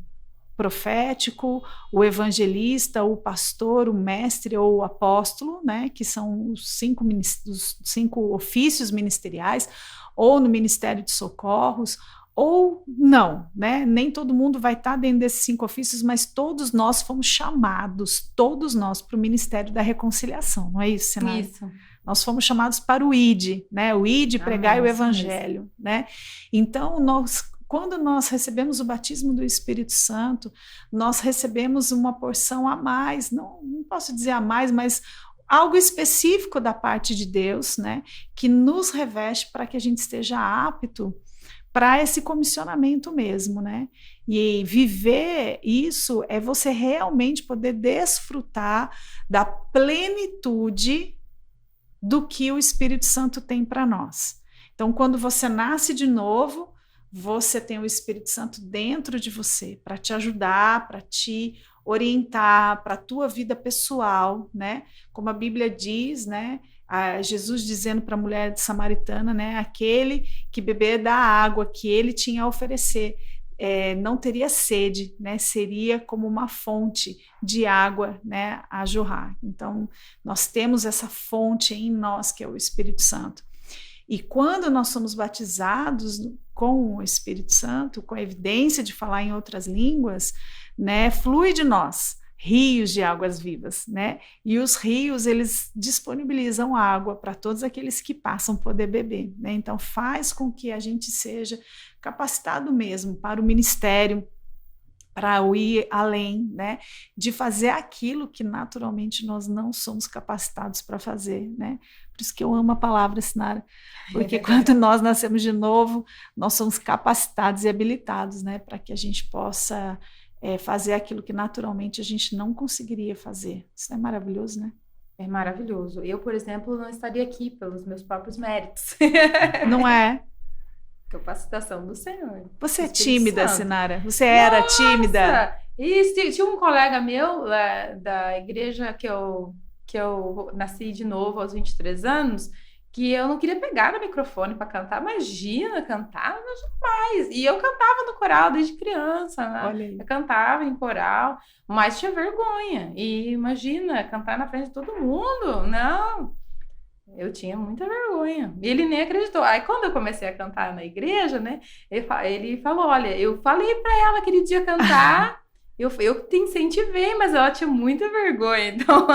profético, o evangelista, o pastor, o mestre ou o apóstolo, né, que são os 5 ofícios ministeriais, ou no ministério de socorros, ou não, né? Nem todo mundo vai estar dentro desses 5 ofícios, mas todos nós fomos chamados, todos nós, para o ministério da reconciliação, não é isso, Sinara? Isso. Nós fomos chamados para o ID, né? O ID, pregai o evangelho, né? Então, quando nós recebemos o batismo do Espírito Santo, nós recebemos uma porção a mais, não posso dizer a mais, mas algo específico da parte de Deus, né? Que nos reveste para que a gente esteja apto para esse comissionamento mesmo, né? E viver isso é você realmente poder desfrutar da plenitude do que o Espírito Santo tem para nós. Então, quando você nasce de novo, você tem o Espírito Santo dentro de você para te ajudar, para te orientar, para a tua vida pessoal, né? Como a Bíblia diz, né? Jesus dizendo para a mulher samaritana, né? Aquele que beber da água que ele tinha a oferecer, não teria sede, né? Seria como uma fonte de água, né? A jorrar. Então, nós temos essa fonte em nós, que é o Espírito Santo. E quando nós somos batizados com o Espírito Santo, com a evidência de falar em outras línguas, né? Flui de nós rios de águas vivas, né? E os rios, eles disponibilizam água para todos aqueles que passam poder beber, né? Então, faz com que a gente seja capacitado mesmo para o ministério, para ir além, né? De fazer aquilo que naturalmente nós não somos capacitados para fazer, né? Por isso que eu amo a palavra, Sinara, porque quando nós nascemos de novo, nós somos capacitados e habilitados, né? Para que a gente possa fazer aquilo que naturalmente a gente não conseguiria fazer. Isso é maravilhoso, né? É maravilhoso. Eu, por exemplo, não estaria aqui pelos meus próprios méritos. Não é? Capacitação do Senhor. Você é tímida, Sinara? Você era tímida? E tinha um colega meu da igreja que eu nasci de novo aos 23 anos, que eu não queria pegar no microfone para cantar. Imagina, cantar? Jamais. E eu cantava no coral desde criança, né? Olha aí. Eu cantava em coral, mas tinha vergonha. E imagina, cantar na frente de todo mundo. Não, eu tinha muita vergonha. E ele nem acreditou. Aí quando eu comecei a cantar na igreja, né? Ele falou, olha, eu falei para ela aquele dia cantar... Eu te incentivei, mas ela tinha muita vergonha. Então,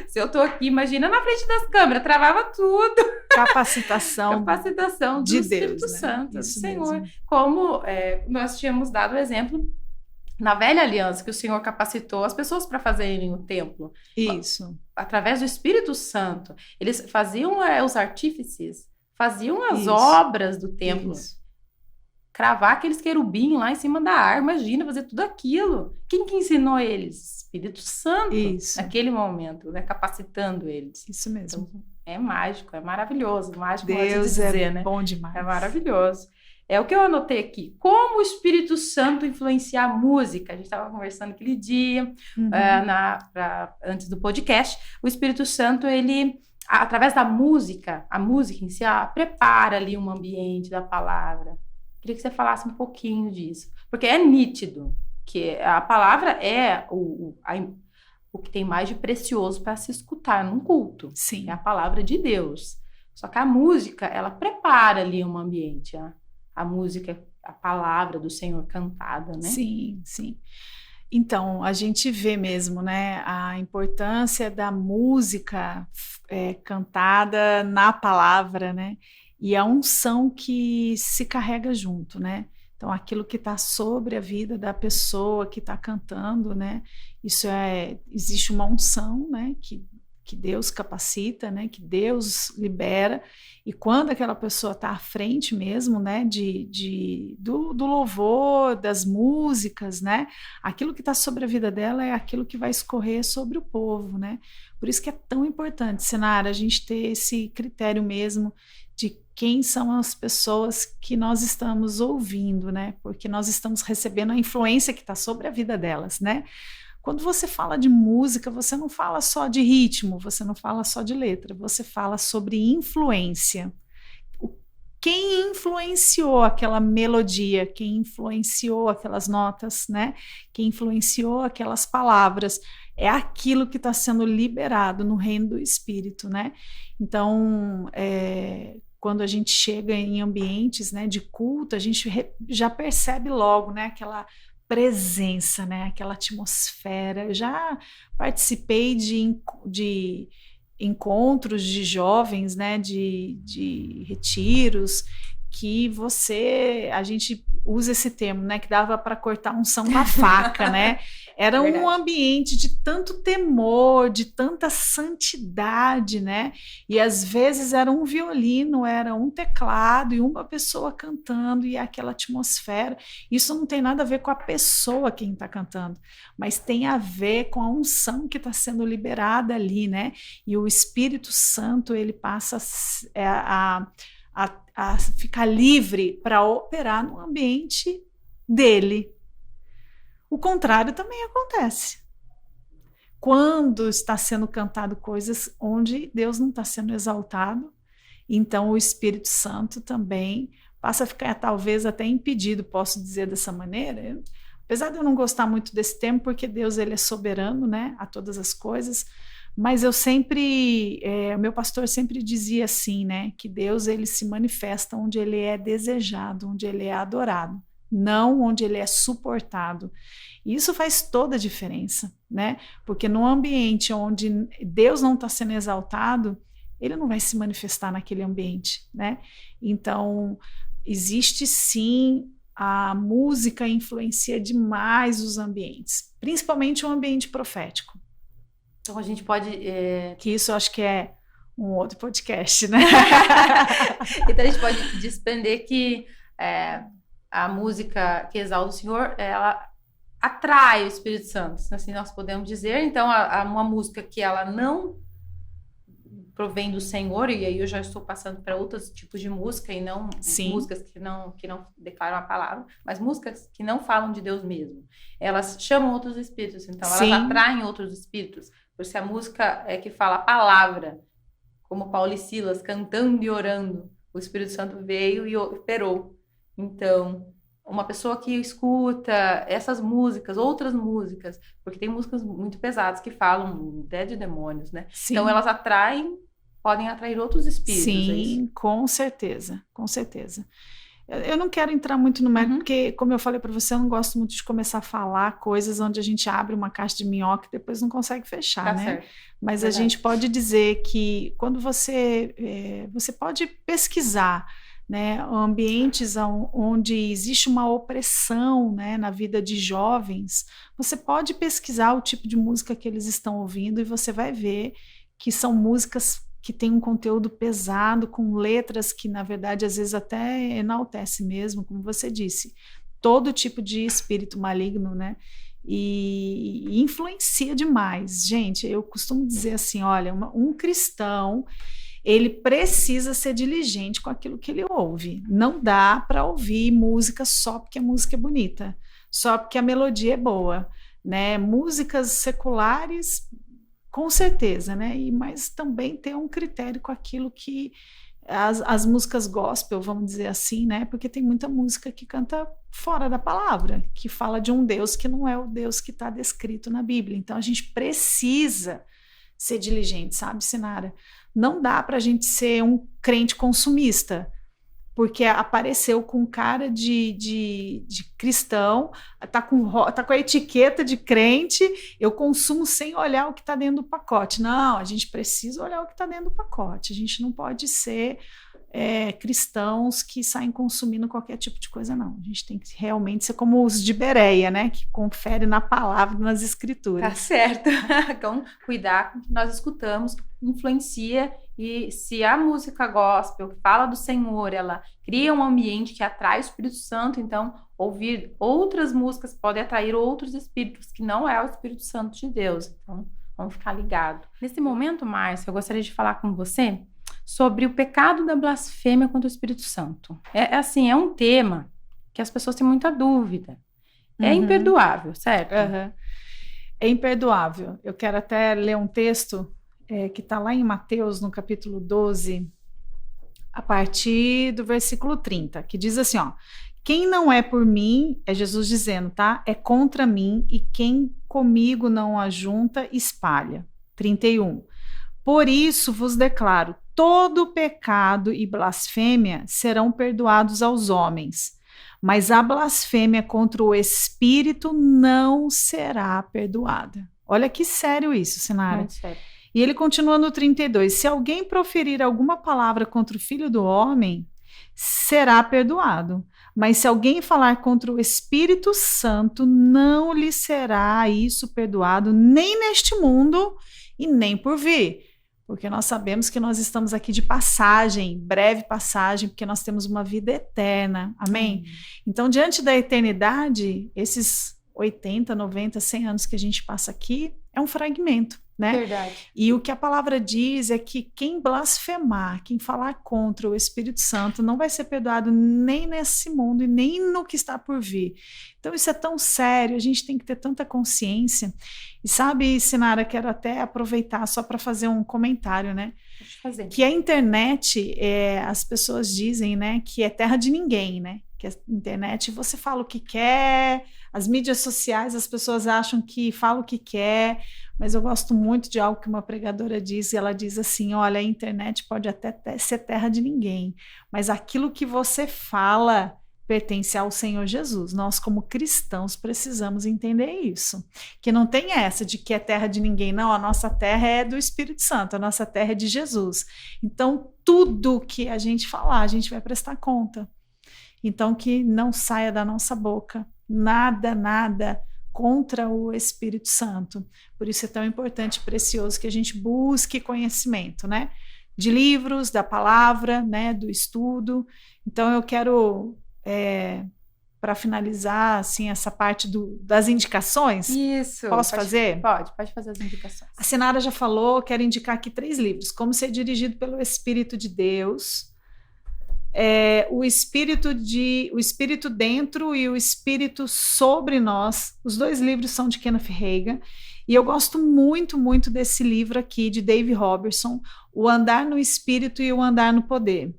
se eu tô aqui, imagina na frente das câmeras, travava tudo. Capacitação do de Espírito Deus, Santo, né? do Senhor. Como nós tínhamos dado o exemplo na velha aliança, que o Senhor capacitou as pessoas para fazerem o templo. Isso. Através do Espírito Santo. Eles faziam os artífices, faziam as Isso. obras do templo. Isso. Cravar aqueles querubins lá em cima da árvore, imagina fazer tudo aquilo. Quem que ensinou eles? Espírito Santo. Isso. Naquele momento, né? Capacitando eles. Isso mesmo. Então, é mágico, é maravilhoso. Mágico, Deus dizer, né? Bom demais. É maravilhoso. É o que eu anotei aqui. Como o Espírito Santo influencia a música? A gente estava conversando aquele dia, antes do podcast. O Espírito Santo, ele, através da música, a música em si, prepara ali um ambiente da palavra. Queria que você falasse um pouquinho disso, porque é nítido que a palavra é o que tem mais de precioso para se escutar num culto. Sim. É a palavra de Deus. Só que a música, ela prepara ali um ambiente, né? A música, a palavra do Senhor cantada, né? Sim, sim. Então, a gente vê mesmo, né, a importância da música cantada na palavra, né? e a unção que se carrega junto, né? Então, aquilo que está sobre a vida da pessoa que está cantando, né? Existe uma unção, né? Que Deus capacita, né? Que Deus libera. E quando aquela pessoa está à frente mesmo, né? Do louvor, das músicas, né? Aquilo que está sobre a vida dela é aquilo que vai escorrer sobre o povo, né? Por isso que é tão importante, Sinara, a gente ter esse critério mesmo de quem são as pessoas que nós estamos ouvindo, né? Porque nós estamos recebendo a influência que está sobre a vida delas, né? Quando você fala de música, você não fala só de ritmo, você não fala só de letra, você fala sobre influência. Quem influenciou aquela melodia, quem influenciou aquelas notas, né? Quem influenciou aquelas palavras, é aquilo que está sendo liberado no reino do Espírito, né? Então, quando a gente chega em ambientes, né, de culto, a gente já percebe logo, né, aquela presença, né, aquela atmosfera. Eu já participei de encontros de jovens, né, de retiros, que a gente usa esse termo, né, que dava para cortar unção com a faca, né? Era um ambiente de tanto temor, de tanta santidade, né? E às vezes era um violino, era um teclado e uma pessoa cantando e aquela atmosfera. Isso não tem nada a ver com a pessoa quem está cantando, mas tem a ver com a unção que está sendo liberada ali, né? E o Espírito Santo, ele passa a ficar livre para operar no ambiente dele. O contrário também acontece. Quando está sendo cantado coisas onde Deus não está sendo exaltado, então o Espírito Santo também passa a ficar talvez até impedido, posso dizer dessa maneira. Apesar de eu não gostar muito desse termo, porque Deus ele é soberano, né, a todas as coisas, mas eu sempre, meu pastor sempre dizia assim, né, que Deus ele se manifesta onde ele é desejado, onde ele é adorado, não onde ele é suportado. E isso faz toda a diferença, né? Porque no ambiente onde Deus não está sendo exaltado, ele não vai se manifestar naquele ambiente, né? Então, existe sim, a música influencia demais os ambientes, principalmente o ambiente profético. Então a gente pode... Que isso eu acho que é um outro podcast, né? Então a gente pode desprender que a música que exalta o Senhor, ela atrai o Espírito Santo, assim nós podemos dizer. Então uma música que ela não provém do Senhor, e aí eu já estou passando para outros tipos de música, e não Sim. músicas que não declaram a palavra, mas músicas que não falam de Deus mesmo. Elas chamam outros espíritos, então elas Sim. atraem outros espíritos. Por se a música que fala a palavra, como Paulo e Silas cantando e orando, o Espírito Santo veio e operou. Então, uma pessoa que escuta essas músicas, outras músicas, porque tem músicas muito pesadas que falam até de demônios, né? Sim. Então elas podem atrair outros espíritos. Sim, com certeza, com certeza. Eu não quero entrar muito no mérito, porque, como eu falei para você, eu não gosto muito de começar a falar coisas onde a gente abre uma caixa de minhoca e depois não consegue fechar, tá né? Certo. Mas Verdade. A gente pode dizer que quando você pode pesquisar, né, ambientes onde existe uma opressão, né, na vida de jovens, você pode pesquisar o tipo de música que eles estão ouvindo e você vai ver que são músicas que tem um conteúdo pesado, com letras que, na verdade, às vezes até enaltece mesmo, como você disse, todo tipo de espírito maligno, né? E influencia demais. Gente, eu costumo dizer assim, olha, um cristão, ele precisa ser diligente com aquilo que ele ouve. Não dá para ouvir música só porque a música é bonita, só porque a melodia é boa, né? Músicas seculares... Com certeza, né? Mas também ter um critério com aquilo que as músicas gospel, vamos dizer assim, né? Porque tem muita música que canta fora da palavra, que fala de um Deus que não é o Deus que está descrito na Bíblia. Então a gente precisa ser diligente, sabe, Sinara? Não dá para a gente ser um crente consumista, porque apareceu com cara de cristão, tá com a etiqueta de crente, eu consumo sem olhar o que está dentro do pacote. Não, a gente precisa olhar o que está dentro do pacote, a gente não pode ser cristãos que saem consumindo qualquer tipo de coisa, não. A gente tem que realmente ser como os de Bereia, né? Que confere na palavra, nas escrituras. Tá certo. Então, cuidar com o que nós escutamos, influencia, e se a música gospel que fala do Senhor, ela cria um ambiente que atrai o Espírito Santo, então ouvir outras músicas pode atrair outros espíritos, que não é o Espírito Santo de Deus. Então, vamos ficar ligados. Nesse momento, Márcia, eu gostaria de falar com você sobre o pecado da blasfêmia contra o Espírito Santo. É um tema que as pessoas têm muita dúvida. É imperdoável, certo? É imperdoável. Eu quero até ler um texto que está lá em Mateus, no capítulo 12, a partir do versículo 30, que diz assim, ó: quem não é por mim, é Jesus dizendo, tá? É contra mim, e quem comigo não ajunta, espalha. 31. Por isso vos declaro, todo pecado e blasfêmia serão perdoados aos homens, mas a blasfêmia contra o Espírito não será perdoada. Olha que sério isso, Sinara. Muito sério. E ele continua no 32, se alguém proferir alguma palavra contra o Filho do Homem, será perdoado. Mas se alguém falar contra o Espírito Santo, não lhe será isso perdoado, nem neste mundo e nem por vir. Porque nós sabemos que nós estamos aqui de passagem, breve passagem, porque nós temos uma vida eterna. Amém? Então, diante da eternidade, esses 80, 90, 100 anos que a gente passa aqui, é um fragmento, né? Verdade. E o que a palavra diz é que quem blasfemar, quem falar contra o Espírito Santo, não vai ser perdoado nem nesse mundo e nem no que está por vir. Então isso é tão sério, a gente tem que ter tanta consciência. E sabe, Sinara, quero até aproveitar só para fazer um comentário, né? Deixa eu fazer. Que a internet, as pessoas dizem, né, que é terra de ninguém, né? Que a internet você fala o que quer, as mídias sociais as pessoas acham que fala o que quer, mas eu gosto muito de algo que uma pregadora diz, e ela diz assim, olha, a internet pode até ser terra de ninguém, mas aquilo que você fala pertence ao Senhor Jesus. Nós, como cristãos, precisamos entender isso. Que não tem essa de que é terra de ninguém. Não, a nossa terra é do Espírito Santo, a nossa terra é de Jesus. Então, tudo que a gente falar, a gente vai prestar conta. Então, que não saia da nossa boca nada contra o Espírito Santo. Por isso é tão importante e precioso que a gente busque conhecimento, né? De livros, da palavra, né? Do estudo. Então, eu quero... para finalizar, assim, essa parte das indicações. Isso. Posso fazer? Pode fazer as indicações. A Sinara já falou, quero indicar aqui 3 livros. Como ser dirigido pelo Espírito de Deus, o Espírito dentro e o Espírito sobre nós. Os 2 livros são de Kenneth Hagin. E eu gosto muito desse livro aqui, de Dave Robertson, O Andar no Espírito e o Andar no Poder.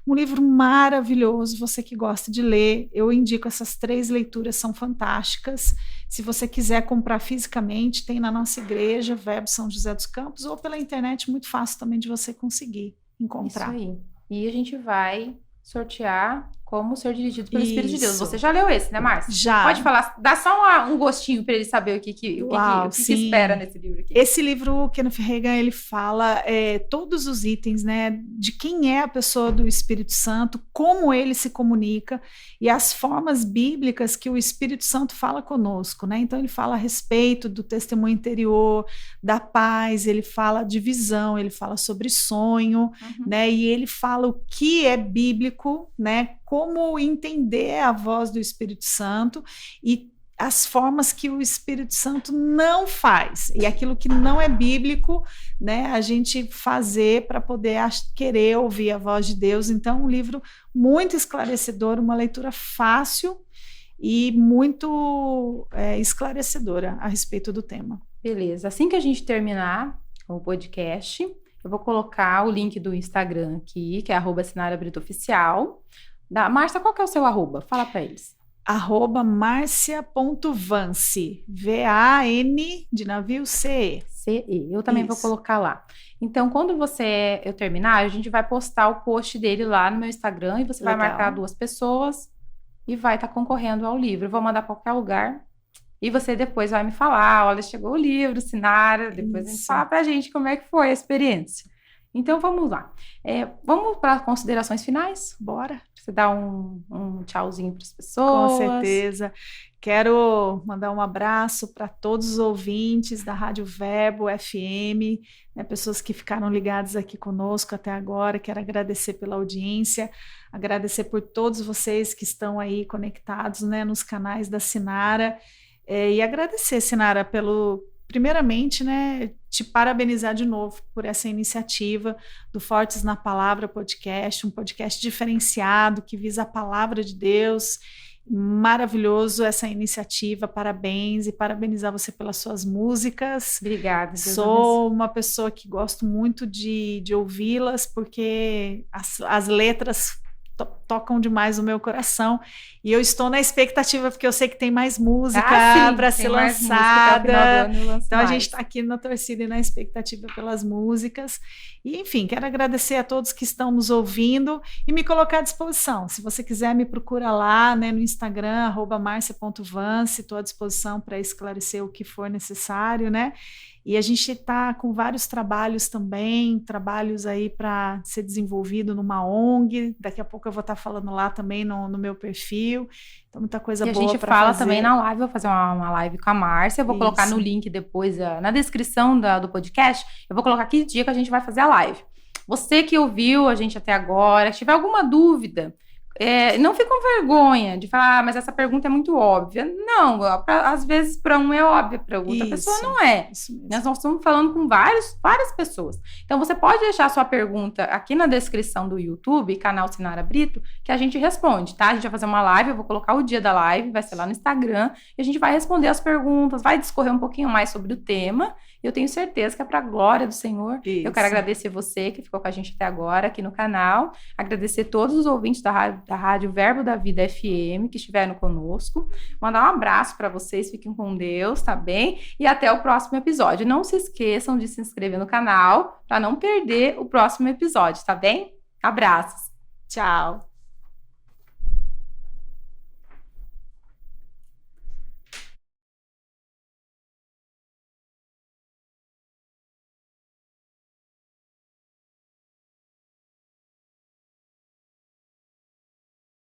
Um livro maravilhoso, você que gosta de ler, eu indico essas 3 leituras, são fantásticas. Se você quiser comprar fisicamente, tem na nossa igreja, Verbo São José dos Campos, ou pela internet, muito fácil também de você conseguir encontrar. Isso aí. E a gente vai sortear como ser dirigido pelo Espírito de Deus. Você já leu esse, né, Márcia? Já. Pode falar, dá só um gostinho para ele saber o que espera nesse livro aqui. Esse livro, o Kenneth Hagin, ele fala todos os itens, né, de quem é a pessoa do Espírito Santo, como ele se comunica e as formas bíblicas que o Espírito Santo fala conosco, né? Então ele fala a respeito do testemunho interior, da paz, ele fala de visão, ele fala sobre sonho, né? E ele fala o que é bíblico, né? Como entender a voz do Espírito Santo e as formas que o Espírito Santo não faz. E aquilo que não é bíblico, né, a gente fazer para poder querer ouvir a voz de Deus. Então, um livro muito esclarecedor, uma leitura fácil e muito esclarecedora a respeito do tema. Beleza. Assim que a gente terminar o podcast, eu vou colocar o link do Instagram aqui, que é @SinaraBritoOficial. Márcia, qual que é o seu arroba? Fala para eles. @marcia.vance, V-A-N de navio C-E. C-E, eu também vou colocar lá. Então, quando eu terminar, a gente vai postar o post dele lá no meu Instagram e você vai marcar 2 pessoas e vai estar concorrendo ao livro. Eu vou mandar para qualquer lugar e você depois vai me falar, olha, chegou o livro, Sinara, depois a gente fala pra gente como é que foi a experiência. Então vamos lá. Vamos para considerações finais? Bora. Você dá um tchauzinho para as pessoas. Com certeza. Quero mandar um abraço para todos os ouvintes da Rádio Verbo FM, né, pessoas que ficaram ligadas aqui conosco até agora. Quero agradecer pela audiência, agradecer por todos vocês que estão aí conectados, né, nos canais da Sinara, e agradecer, Sinara, primeiramente, né, te parabenizar de novo por essa iniciativa do Fortes na Palavra podcast, um podcast diferenciado que visa a palavra de Deus. Maravilhoso essa iniciativa, parabéns, e parabenizar você pelas suas músicas. Obrigada. Sou uma pessoa que gosto muito de ouvi-las, porque as letras tocam demais o meu coração, e eu estou na expectativa, porque eu sei que tem mais música para ser lançada, então a gente está aqui na torcida e na expectativa pelas músicas, e enfim, quero agradecer a todos que estão nos ouvindo, e me colocar à disposição, se você quiser me procura lá, né, no Instagram, @marcia.vance, estou à disposição para esclarecer o que for necessário, né, e a gente está com vários trabalhos também, trabalhos aí para ser desenvolvido numa ONG, daqui a pouco eu vou estar falando lá também no meu perfil, então muita coisa boa para fazer. E a gente fala também na live, vou fazer uma live com a Márcia, eu vou colocar no link depois, na descrição do podcast, eu vou colocar que dia que a gente vai fazer a live. Você que ouviu a gente até agora, se tiver alguma dúvida, não fique com vergonha de falar, mas essa pergunta é muito óbvia. Não, às vezes para um é óbvia, para outra pessoa não é. Nós estamos falando com várias pessoas. Então você pode deixar a sua pergunta aqui na descrição do YouTube, canal Sinara Brito, que a gente responde, tá? A gente vai fazer uma live, eu vou colocar o dia da live, vai ser lá no Instagram, e a gente vai responder as perguntas, vai discorrer um pouquinho mais sobre o tema. Eu tenho certeza que é para a glória do Senhor. Isso. Eu quero agradecer você que ficou com a gente até agora aqui no canal, agradecer todos os ouvintes da Rádio Verbo da Vida FM que estiveram conosco, mandar um abraço para vocês, fiquem com Deus, tá bem? E até o próximo episódio. Não se esqueçam de se inscrever no canal para não perder o próximo episódio, tá bem? Abraços. Tchau.